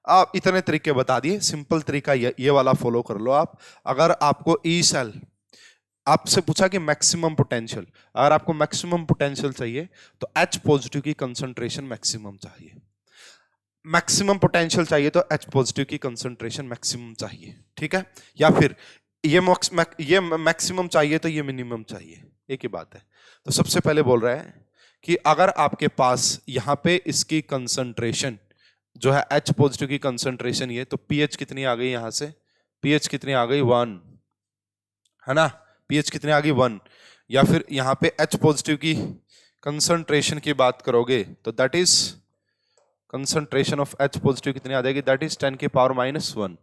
आप इतने तरीके बता दिए, सिंपल तरीका ये वाला फॉलो कर लो आप। अगर आपको ई सेल आपसे पूछा कि मैक्सिमम पोटेंशियल, अगर आपको मैक्सिमम पोटेंशियल चाहिए तो H पॉजिटिव की कंसंट्रेशन मैक्सिमम चाहिए, मैक्सिमम पोटेंशियल चाहिए तो H पॉजिटिव की कंसंट्रेशन मैक्सिमम चाहिए, ठीक है। या फिर ये मैक्सिमम चाहिए तो ये मिनिमम चाहिए, एक ही बात है। तो सबसे पहले बोल रहा है कि अगर आपके पास यहां पे इसकी कंसंट्रेशन जो है H पॉजिटिव की कंसंट्रेशन ये, तो पीएच कितनी आ गई यहां से, पीएच कितनी आ गई 1, है ना, पीएच कितनी आ गई 1। या फिर यहां पे H पॉजिटिव की कंसंट्रेशन की बात करोगे तो that is concentration of H positive कितनी आ जाएगी, दैट इज 10 की पावर -1।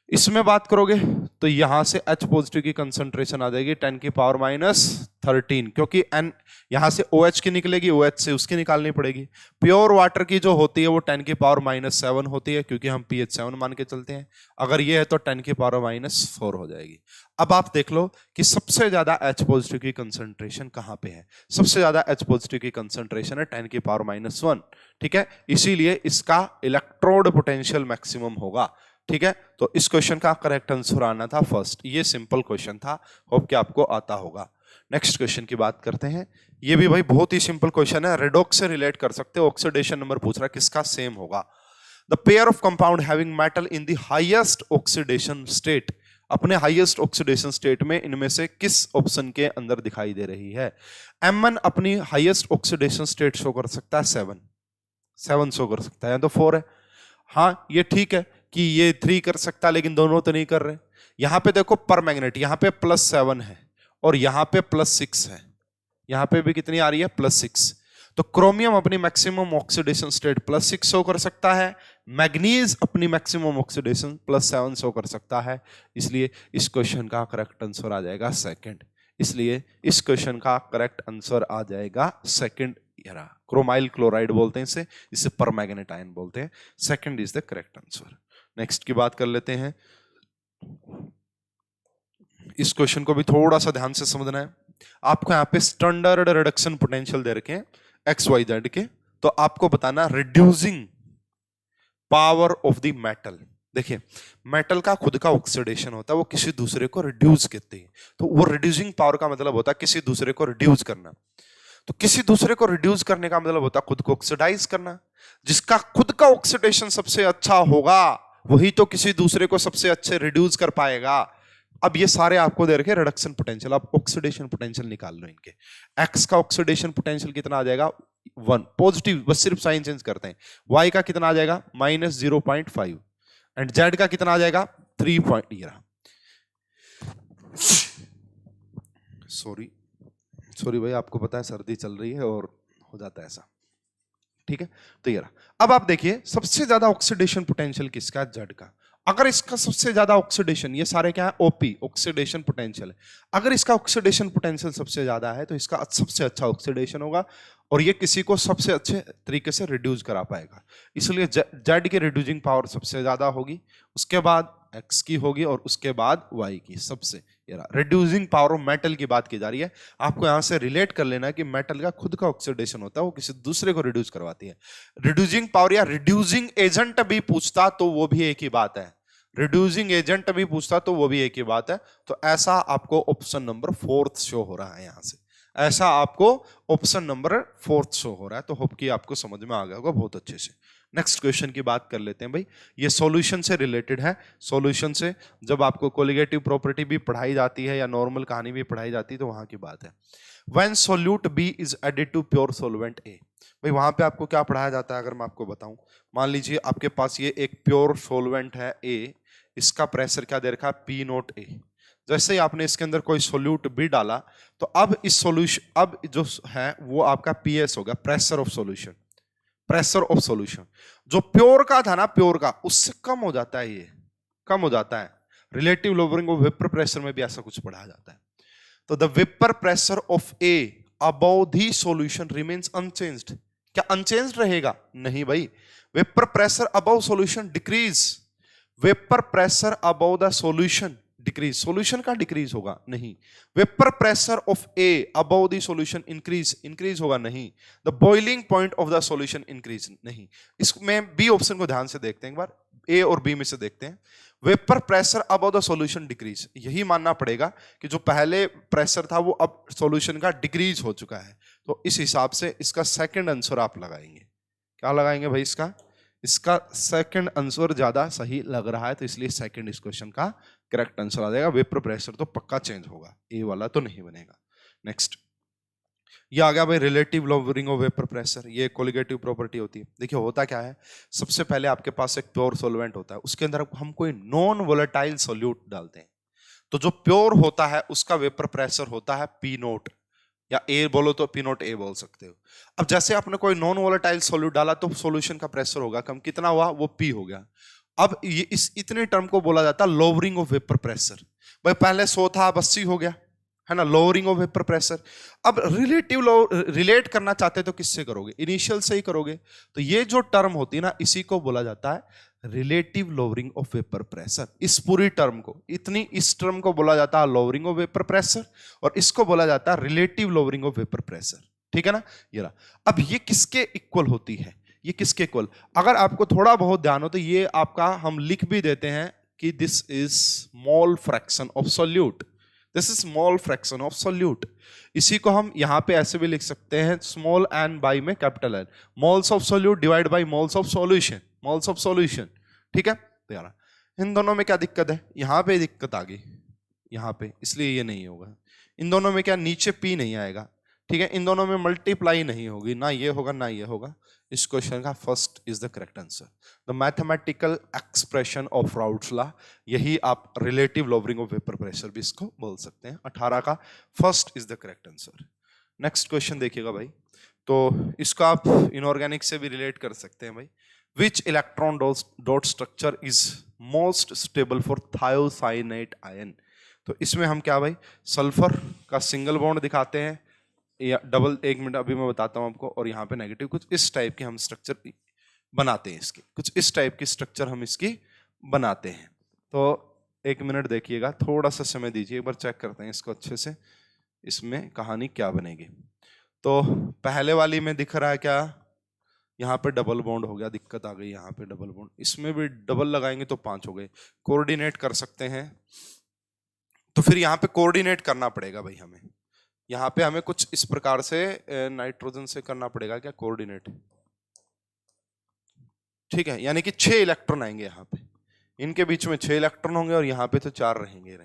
इसमें बात करोगे तो यहां से H पॉजिटिव की कंसंट्रेशन आ जाएगी 10 की पावर -13, क्योंकि N यहां से OH की निकलेगी, OH से उसकी निकालनी पड़ेगी। प्योर वाटर की जो होती है वो 10 की पावर -7 होती है, क्योंकि हम pH 7 मान के चलते हैं। अगर ये है तो 10 की पावर -4 हो जाएगी। अब आप देख लो कि सबसे ज्यादा H पॉजिटिव की कंसंट्रेशन कहां पे है, सबसे ज्यादा H पॉजिटिव की कंसंट्रेशन है 10 की पावर -1, ठीक है। इसीलिए इसका इलेक्ट्रोड पोटेंशियल मैक्सिमम होगा, ठीक है। तो इस क्वेश्चन का करेक्ट आंसर आना था फर्स्ट। ये सिंपल क्वेश्चन था, होप कि आपको आता होगा। नेक्स्ट क्वेश्चन की बात करते हैं। ये भी भाई बहुत ही सिंपल क्वेश्चन है, रेडॉक्स से रिलेट कर सकते हो। ऑक्सीडेशन नंबर पूछ रहा है, किसका सेम होगा। The pair of compound having metal in the highest oxidation state, अपने हाईएस्ट ऑक्सीडेशन स्टेट में इनमें से किस ऑप्शन के अंदर दिखाई दे रही है। M1 अपनी हाईएस्ट ऑक्सीडेशन स्टेट शो कर सकता है 7 शो कर सकता है, तो 4 है। हाँ ये ठीक है कि ये 3 कर सकता है, लेकिन दोनों तो नहीं कर रहे। यहां पे देखो पर मैग्नेट, यहां पे +7 है और यहां पे +6 है, यहां पे भी कितनी आ रही है +6। तो क्रोमियम अपनी मैक्सिमम ऑक्सीडेशन स्टेट +6 शो कर सकता है, मैग्नीज अपनी मैक्सिमम ऑक्सीडेशन +7 शो कर सकता है। इसलिए इस क्वेश्चन का करेक्ट आंसर आ जाएगा सेकंड। इसलिए इस क्वेश्चन का करेक्ट आंसर आ जाएगा सेकंड। क्रोमाइल क्लोराइड बोलते हैं इसे परमैग्नेट आयन बोलते हैं। Second is the correct answer. Next की बात कर लेते हैं। इस क्वेश्चन को भी थोड़ा सा ध्यान से समझना है। आपको यहाँ पे स्टैंडर्ड रिडक्शन पोटेंशियल दे रखे हैं XYZ के, तो आपको बताना reducing power of the metal. देखिए मेटल का खुद का ऑक्सीडेशन होता है, वो किसी दूसरे को रिड्यूस करते हैं, तो वो रिड्यूसिंग पावर का मतलब होता है किसी दूसरे को रिड्यूस करना। तो किसी दूसरे को रिड्यूस करने का मतलब होता है खुद को ऑक्सीडाइज करना। जिसका खुद का ऑक्सीडेशन सबसे अच्छा होगा वही तो किसी दूसरे को सबसे अच्छे रिड्यूस कर पाएगा। अब ये सारे आपको दे रखे रिडक्शन पोटेंशियल, आप ऑक्सीडेशन पोटेंशियल निकाल लो इनके। X का ऑक्सीडेशन पोटेंशियल कितना आ जाएगा 1 पॉजिटिव, बस सिर्फ साइन चेंज करते हैं। Y का कितना आ जाएगा -0.5 एंड Z का कितना आ जाएगा 3. सॉरी भाई, आपको पता है सर्दी चल रही है और हो जाता है ऐसा, ठीक है। तो ये रहा। अब आप देखिए सबसे ज्यादा ऑक्सीडेशन पोटेंशियल किसका है, Z का। अगर इसका सबसे ज्यादा ऑक्सीडेशन, ये सारे क्या है OP ऑक्सीडेशन पोटेंशियल है, अगर इसका ऑक्सीडेशन पोटेंशियल सबसे ज्यादा है तो इसका सबसे अच्छा ऑक्सीडेशन होगा और ये किसी को सबसे अच्छे तरीके से रिड्यूस करा पाएगा। इसलिए Z की रिड्यूसिंग पावर सबसे ज्यादा होगी, उसके बाद X की होगी और उसके बाद Y की। सबसे रिड्यूसिंग पावर ऑफ मेटल की बात की जा रही है। आपको यहां से रिलेट कर लेना कि मेटल का खुद का ऑक्सीडेशन होता है, वो किसी दूसरे को रिड्यूस करवाती है। रिड्यूसिंग पावर या रिड्यूसिंग एजेंट भी पूछता तो वो भी एक ही बात है, रिड्यूसिंग एजेंट भी पूछता तो वो भी एक ही बात है। तो ऐसा आपको ऑप्शन नंबर 4 शो हो रहा है, यहां से ऐसा आपको ऑप्शन नंबर 4 शो हो रहा है। तो होप कि आपको समझ में आ गया होगा बहुत अच्छे से। नेक्स्ट क्वेश्चन की बात कर लेते हैं भाई, ये सॉल्यूशन से रिलेटेड है। सॉल्यूशन से जब आपको कोलिगेटिव प्रॉपर्टी भी पढ़ाई जाती है या नॉर्मल कहानी भी पढ़ाई जाती है तो वहां की बात है। When solute B is added to pure solvent A, भाई वहां पे आपको क्या पढ़ाया जाता है अगर मैं आपको बताऊं। मान लीजिए आपके पास ये एक प्योर सॉल्वेंट है A, इसका प्रेशर क्या दे रखा है P0A। जैसे ही आपने इसके अंदर कोई सोल्यूट B डाला तो अब इस सॉल्यूशन, अब जो है वो आपका PS होगा, pressure of solution. Pressure of solution जो प्योर का था ना, प्योर का उससे कम हो जाता है, ये कम हो जाता है। Relative lowering of vapour pressure में भी ऐसा कुछ पढ़ाया जाता है। तो the vapour pressure of A above the solution remains unchanged. क्या अनचेंज्ड रहेगा? नहीं भाई, vapour pressure above solution decrease, vapour pressure above the solution decrease, solution का डिक्रीज होगा नहीं। Vapour pressure of A above the solution increase, increase होगा नहीं। The boiling point of the solution increase नहीं। इसमें बी ऑप्शन को ध्यान से देखते हैं एक बार, ए और बी में से देखते हैं। Vapour pressure above the solution decrease, यही मानना पड़ेगा कि जो पहले प्रेशर था वो अब सॉल्यूशन का डिक्रीज हो चुका है। तो इस हिसाब से इसका सेकंड आंसर आप लगाएंगे। क्या लगाएंगे भाई? इसका सेकंड आंसर ज्यादा सही लग रहा है, तो इसलिए सेकंड इस क्वेश्चन का करेक्ट आंसर आ जाएगा। वेपर प्रेशर तो पक्का चेंज होगा, ए वाला तो नहीं बनेगा। नेक्स्ट, ये आ गया भाई relative lowering of vapour pressure. ये कोलिगेटिव प्रॉपर्टी होती है। देखिए होता क्या है, सबसे पहले आपके पास एक प्योर सॉल्वेंट होता है, उसके अंदर हम कोई नॉन वोलेटाइल सोल्यूट डालते हैं, तो जो प्योर होता है उसका वेपर प्रेशर होता है पी नोट, या ए बोलो तो पी नोट ए बोल सकते हो। अब जैसे आपने कोई नॉन वोलेटाइल सोल्यूट डाला तो सॉल्यूशन का प्रेशर होगा कम, कितना हुआ? वो पी हो गया। अब ये इस इतने टर्म को बोला जाता है लोअरिंग ऑफ वेपर प्रेशर। भाई पहले 100 था, अब 80 हो गया, है ना, लोअरिंग ऑफ वेपर प्रेशर। अब रिलेट करना चाहते हैं तो किससे करोगे? इनिशियल से ही करोगे। तो ये जो टर्म होती है ना, इसी को बोला जाता है relative lowering of vapour pressure. इस पूरी टर्म को, इस टर्म को बोला जाता है लोअरिंग ऑफ वेपर प्रेशर, और इसको बोला जाता है relative lowering of vapour pressure. ठीक है ना, ये रहा। अब ये किसके इक्वल होती है? ये किसके इक्वल? अगर आपको थोड़ा बहुत ध्यान हो तो ये आपका हम लिख भी देते हैं कि this is small fraction of solute, this is small fraction of solute. इसी को हम यहां पे ऐसे भी लिख सकते हैं, स्मॉल एन बाई में capital n, moles of solute divide by moles of solution, moles of solution. ठीक है, तो यार इन दोनों में क्या दिक्कत है? यहां पे दिक्कत आ गई यहां पे, इसलिए ये नहीं होगा। इन दोनों में क्या, नीचे पी नहीं आएगा। ठीक है, इन दोनों में मल्टीप्लाई नहीं होगी, ना ये होगा ना ये होगा। इस क्वेश्चन का first is the correct answer. The mathematical expression of routes law, यही आप relative lowering of vapour pressure भी इसको बोल सकते हैं। 18 का first is the correct answer. Next question देखिएगा भाई, तो इसको आप इनऑर्गेनिक से भी रिलेट कर सकते हैं भाई। Which electron dot structure is most stable for thiocyanate ion? तो इसमें हम क्या भाई, सल्फर का सिंगल बॉन्ड दिखाते हैं या डबल, एक मिनट अभी मैं बताता हूं आपको, और यहाँ पे नेगेटिव, कुछ इस टाइप के हम स्ट्रक्चर बनाते हैं इसके, कुछ इस टाइप की स्ट्रक्चर हम इसकी बनाते हैं। तो एक मिनट देखिएगा, थोड़ा सा समय दीजिए, एक बार चेक करते हैं इसको अच्छे से, इसमें कहानी क्या बनेगी। तो पहले वाली में दिख रहा है क्या, यहाँ पे डबल बॉन्ड हो गया, दिक्कत आ गई, यहाँ पे डबल बॉन्ड, इसमें भी डबल लगाएंगे तो 5 हो गए। कोऑर्डिनेट कर सकते हैं, तो फिर यहाँ पे कोऑर्डिनेट करना पड़ेगा भाई हमें, यहाँ पे हमें कुछ इस प्रकार से नाइट्रोजन से करना पड़ेगा क्या, कोऑर्डिनेट। ठीक है, यानी कि 6 इलेक्ट्रॉन आएंगे यहाँ पे, इनके बीच में 6 इलेक्ट्रॉन होंगे और यहाँ पे तो 4 रहेंगे।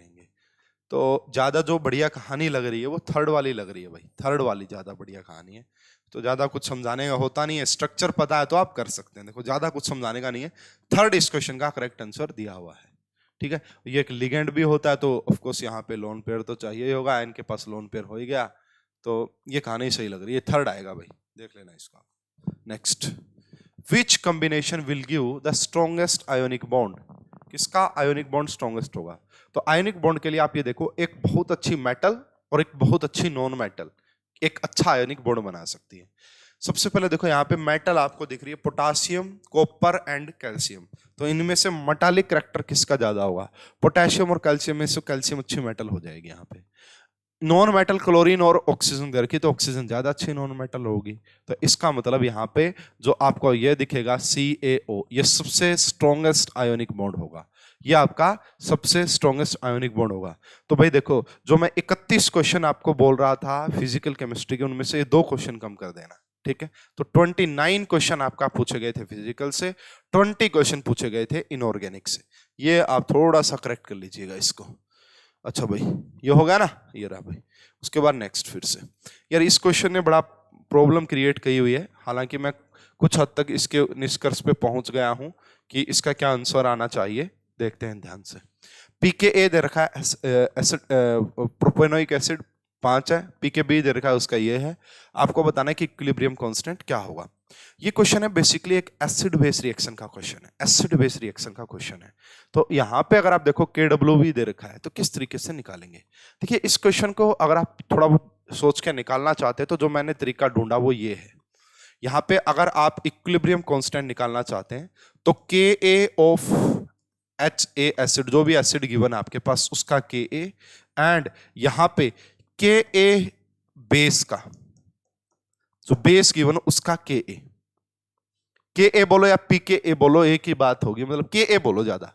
तो ज्यादा जो बढ़िया कहानी लग रही है वो थर्ड वाली लग रही है भाई, थर्ड वाली ज्यादा बढ़िया कहानी है। तो ज्यादा कुछ समझाने का होता नहीं है, स्ट्रक्चर पता है तो आप कर सकते हैं। देखो ज्यादा कुछ समझाने का नहीं है, थर्ड इस क्वेश्चन का करेक्ट आंसर दिया हुआ है। ठीक है, ये एक लिगेंड भी होता है, तो ऑफ कोर्स यहाँ पे लोन पेयर तो चाहिए ही होगा, इनके पास लोन पेयर हो ही गया, तो ये कहानी सही लग रही है, थर्ड आएगा भाई, देख लेना इसका। Next, which combination will give the strongest ionic bond? किसका आयोनिक बॉन्ड स्ट्रॉन्गेस्ट होगा? तो आयोनिक बॉन्ड के लिए आप ये देखो, एक बहुत अच्छी मेटल और एक बहुत अच्छी नॉन मेटल एक अच्छा आयोनिक बॉन्ड बना सकती है। सबसे पहले देखो यहाँ पे मेटल आपको दिख रही है, पोटासियम, कॉपर एंड कैल्शियम। तो इनमें से मेटालिक करैक्टर किसका ज्यादा होगा? पोटेशियम और कैल्शियम में से कैल्शियम अच्छी मेटल हो जाएगी। यहाँ पे नॉन मेटल क्लोरीन और ऑक्सीजन दे रखी, तो ऑक्सीजन ज्यादा अच्छी नॉन मेटल होगी। तो इसका मतलब यहाँ पे जो आपको ये दिखेगा CaO, ये सबसे स्ट्रॉन्गेस्ट आयोनिक बॉन्ड होगा, ये आपका सबसे स्ट्रॉन्गेस्ट आयोनिक बॉन्ड होगा। तो भाई देखो, जो मैं 31 क्वेश्चन आपको बोल रहा था फिजिकल केमिस्ट्री के, उनमें से 2 क्वेश्चन कम कर देना। ठीक है, तो 29 क्वेश्चन आपका पूछे गए थे फिजिकल से, 20 क्वेश्चन पूछे गए थे इनऑर्गेनिक से। ये आप थोड़ा सा करेक्ट कर लीजिएगा इसको। अच्छा भाई, ये हो गया ना, ये रहा भाई। उसके बाद नेक्स्ट फिर से, यार इस क्वेश्चन ने बड़ा प्रॉब्लम क्रिएट की हुई है, हालांकि मैं कुछ हद तक इसके निष्कर्ष पे पहुंच गया हूं कि इसका क्या आंसर आना चाहिए। देखते हैं ध्यान से। pKa दे रखा है, एसिड प्रोपेनोइक एसिड 5 है, pKb दे रखा है, उसका ये है। आपको बताना है कि इक्विलिब्रियम कांस्टेंट क्या होगा। ये क्वेश्चन है बेसिकली एक एसिड बेस रिएक्शन का क्वेश्चन है, एसिड बेस रिएक्शन का क्वेश्चन है। तो यहाँ पे अगर आप देखो Kw दे रखा है, तो किस तरीके से निकालेंगे? देखिए इस क्वेश्चन को अगर आप थोड़ा बहुत सोच के निकालना चाहते हैं, तो जो मैंने तरीका ढूंढा वो ये है। यहाँ पे अगर आप इक्विलिब्रियम कांस्टेंट निकालना चाहते हैं, तो Ka ऑफ HA एसिड, जो भी एसिड गिवन है आपके पास उसका Ka, एंड यहां पे Ka बेस का, जो बेस गिवन उसका Ka बोलो या Pka बोलो, एक ही बात होगी, मतलब Ka बोलो ज्यादा।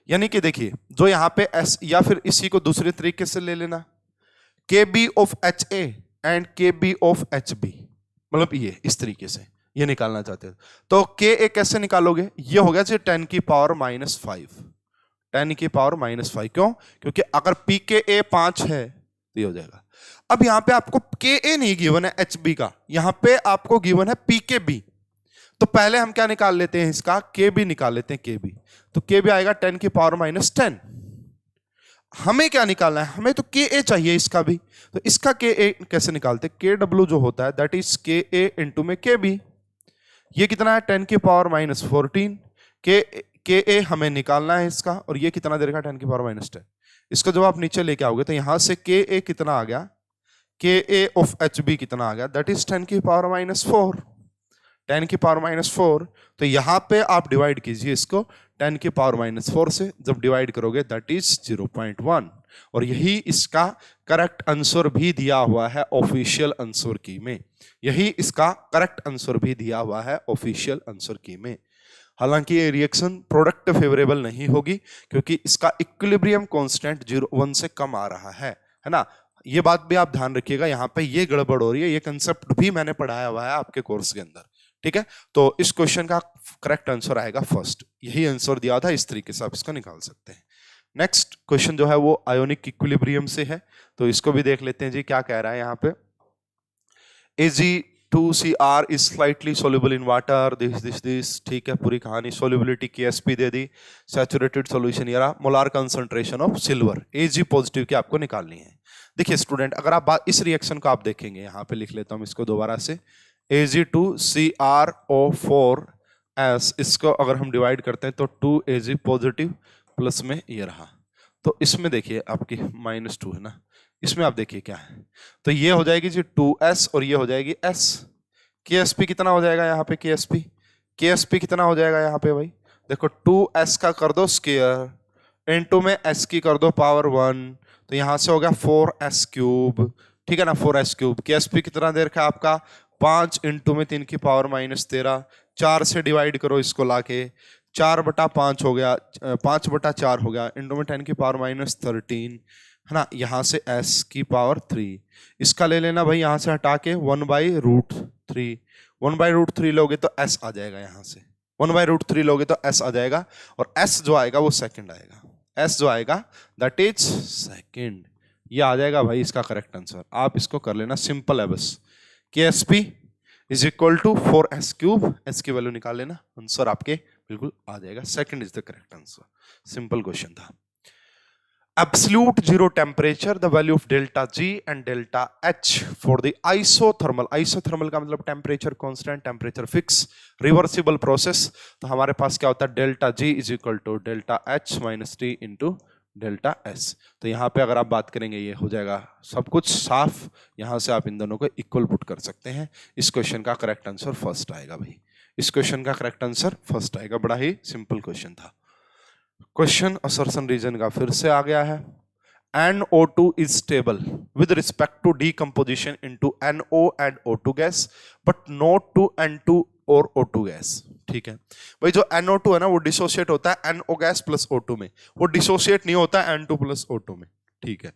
यानी कि देखिए जो यहां पे S, या फिर इसी को दूसरे तरीके से ले लेना, Kb of Ha and Kb of Hb, मतलब ये इस तरीके से ये निकालना चाहते हो तो Ka कैसे निकालोगे, ये हो गया 10 की पावर -5, 10 की पावर -5। क्यों? क्योंकि अगर Pka 5 है तो ये हो जाएगा। अब यहां पे आपको Ka नहीं गिवन है Hb का, यहां पे आपको गिवन है Pkb, तो पहले हम क्या निकाल लेते हैं, इसका Kb निकाल लेते हैं, Kb। तो Kb आएगा 10 की पावर -10। हमें क्या निकालना है, हमें तो Ka चाहिए इसका भी, तो इसका Ka कैसे निकालते हैं, Kw जो होता है दैट इज Ka इंटू में Kb। ये कितना है 10 की पावर -14, Ka हमें निकालना है इसका, और ये कितना दे रखा 10 की पावर -10। इसको जब आप नीचे लेके आओगे तो यहां से Ka कितना आ गया, Ka ऑफ Hb कितना आ गया, दैट इज 10 की पावर -4, 10 की पावर -4। तो यहां पे आप डिवाइड कीजिए इसको 10 की पावर -4 से, जब डिवाइड करोगे दैट इज 0.1, और यही इसका करेक्ट आंसर भी दिया हुआ है ऑफिशियल आंसर की में, यही इसका करेक्ट आंसर भी दिया हुआ है ऑफिशियल आंसर की में। हालांकि ये रिएक्शन प्रोडक्ट फेवरेबल नहीं होगी क्योंकि इसका इक्विलिब्रियम कांस्टेंट 0.1 से कम आ रहा है ना। ये बात भी आप ध्यान रखिएगा, यहां पे ये गड़बड़ हो रही है, ये कंसेप्ट भी मैंने पढ़ाया हुआ है आपके कोर्स के अंदर, ठीक है। तो इस क्वेश्चन का करेक्ट आंसर आएगा फर्स्ट, यही आंसर दिया था, इस तरीके से आप इसको निकाल सकते हैं। नेक्स्ट क्वेश्चन जो है वो आयोनिक इक्विलिब्रियम से है, तो इसको भी देख लेते हैं जी क्या कह रहा है यहाँ पे। Ag2Cr is slightly soluble in water, this, ठीक है, पूरी कहानी, solubility Ksp दे दी, सैचुरेटेड सॉल्यूशन ये रहा, molar concentration of silver Ag positive की आपको निकालनी है। देखिए स्टूडेंट, अगर आप इस रिएक्शन को आप देखेंगे, यहाँ पे लिख लेता हूँ इसको दोबारा से, Ag2CrO4s, इसको अगर हम डिवाइड करते हैं तो 2Ag पॉजिटिव प्लस में ये रहा, तो इसमें देखिए आपकी -2 है ना, इसमें आप देखिए क्या है, तो ये हो जाएगी जी 2s और ये हो जाएगी s। Ksp कितना हो जाएगा यहाँ पे, Ksp कितना हो जाएगा यहाँ पे भाई, देखो 2s का कर दो स्क्वायर इनटू में s की कर दो पावर 1, तो यहां से हो गया 4s क्यूब, ठीक है ना, 4s क्यूब। Ksp कितना दे रखा है आपका 5 इंटू में 3 की पावर -13, 4 से डिवाइड करो इसको लाके, 4/5 हो गया, 5/4 हो गया, इंटू में 10 की पावर -13 है ना, यहां से s की पावर 3, इसका ले लेना भाई, यहां से हटा के 1/√3, 1/√3 लोगे तो s आ जाएगा, यहां से 1/√3 लोगे तो s आ जाएगा, और s जो आएगा वो सेकंड आएगा, s जो आएगा दैट इज सेकंड, ये आ जाएगा भाई इसका करेक्ट आंसर। आप इसको कर लेना, सिंपल है बस, Ksp is equal to 4s cube, s की वैल्यू निकाल लेना, आंसर आपके बिल्कुल आ जाएगा, second is the correct answer. Simple question था। Absolute zero temperature, the value of delta G and delta H for the isothermal, isothermal का मतलब temperature constant, temperature fix, reversible process, तो हमारे पास क्या होता है delta G is equal to delta H minus T into delta S। तो यहाँ पे अगर आप बात करेंगे ये हो जाएगा सब कुछ साफ, यहाँ से आप इन दोनों को इक्वल पुट कर सकते हैं। इस क्वेश्चन का करेक्ट आंसर फर्स्ट आएगा भाई, इस क्वेश्चन का करेक्ट आंसर फर्स्ट आएगा, बड़ा ही सिंपल क्वेश्चन था। क्वेश्चन असर्शन रीजन का फिर से आ गया है। NO2 is stable with respect to decomposition into NO and O2 gas but not to N2 और O2 गैस, ठीक है भाई। जो NO2 है ना वो डिसोशिएट होता है NO गैस प्लस O2 में, वो डिसोशिएट नहीं होता N2 प्लस O2 में, ठीक है।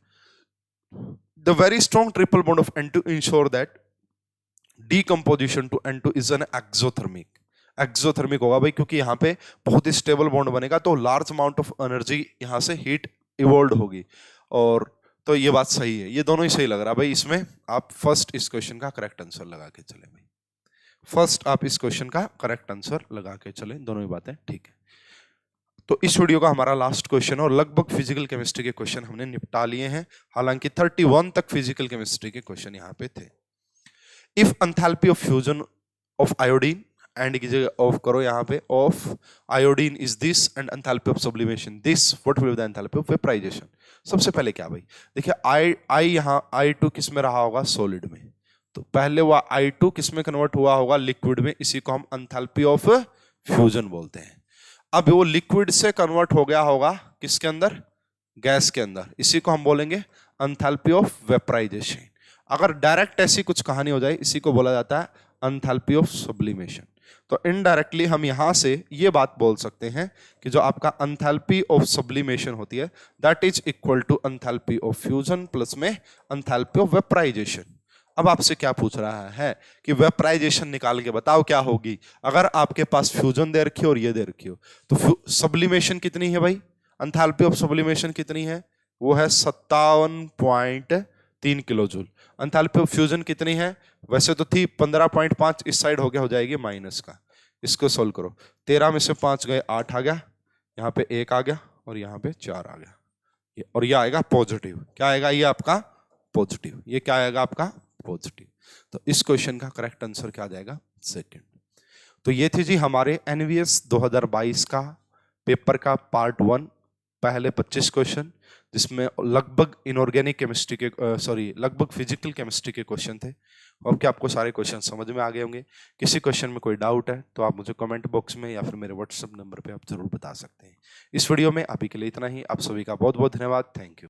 The very strong triple bond of N2 ensure that decomposition to N2 is an exothermic, exothermic होगा भाई, क्योंकि यहाँ पे बहुत ही स्टेबल बॉन्ड बनेगा, तो लार्ज अमाउंट ऑफ एनर्जी यहाँ से हीट इवोल्व होगी, और तो ये बात सही है, ये दोनों ही सही लग रहा है भाई। इसमें आप फर्स्ट इस क्वेश्चन का करेक्ट आंसर लगा के चले भाई, फर्स्ट आप इस क्वेश्चन का करेक्ट आंसर लगा के चले, दोनों ही बातें ठीक है। तो इस वीडियो का हमारा लास्ट क्वेश्चन, और लगभग फिजिकल केमिस्ट्री के क्वेश्चन हमने निपटा लिए हैं, हालांकि 31 तक फिजिकल केमिस्ट्री के क्वेश्चन यहाँ पे थे। If enthalpy of fusion of iodine and की जगह ऑफ करो यहाँ पे, of iodine is this and enthalpy of sublimation this, what will be the enthalpy of vaporisation. सबसे पहले क्या भाई, देखिए आई यहाँ I2 किस में रहा होगा, सॉलिड में, तो पहले वो I2 किस में कन्वर्ट हुआ होगा, लिक्विड में, इसी को हम एंथैल्पी ऑफ फ्यूजन बोलते हैं। अब वो लिक्विड से कन्वर्ट हो गया होगा किसके अंदर, गैस के अंदर, इसी को हम बोलेंगे एंथैल्पी ऑफ वेपराइजेशन। अगर डायरेक्ट ऐसी कुछ कहानी हो जाए इसी को बोला जाता है एंथैल्पी ऑफ सब्लिमेशन। तो इनडायरेक्टली हम यहां से ये बात बोल सकते हैं कि जो आपका एंथैल्पी ऑफ सब्लिमेशन होती है that is equal to enthalpy of fusion plus में एंथैल्पी ऑफ वेपराइजेशन। अब आपसे क्या पूछ रहा है कि वेपराइजेशन निकाल के बताओ क्या होगी। अगर आपके पास फ्यूजन दे रखी हो और ये दे रखी हो तो सब्लिमेशन कितनी है भाई, एंथैल्पी ऑफ सब्लिमेशन कितनी है, वो है 57.3 kilo joule. Enthalpy of fusion कितनी है, वैसे तो थी 15.5, इस साइड होके हो जाएगी माइनस का। इसको सोल्व करो, 13 में से 5 गए 8 आ गया, यहाँ पे 1 आ गया और यहाँ पे 4 आ गया, और ये आएगा पॉजिटिव। क्या आएगा, ये आपका पॉजिटिव, ये क्या आएगा आपका पॉजिटिव। तो इस क्वेश्चन का करेक्ट आंसर क्या आ जाएगा, सेकंड। तो ये थी जी हमारे एनवीएस 2022 का पेपर का पार्ट 1, पहले 25 क्वेश्चन, जिसमें लगभग इनऑर्गेनिक केमिस्ट्री के लगभग फिजिकल केमिस्ट्री के क्वेश्चन थे। और क्या आपको सारे क्वेश्चन समझ में आ गए होंगे। किसी क्वेश्चन में कोई डाउट है तो आप मुझे कमेंट बॉक्स में या फिर मेरे व्हाट्सएप नंबर पे आप जरूर बता सकते हैं। इस वीडियो में अभी के लिए इतना ही। आप सभी का बहुत बहुत धन्यवाद। Thank you.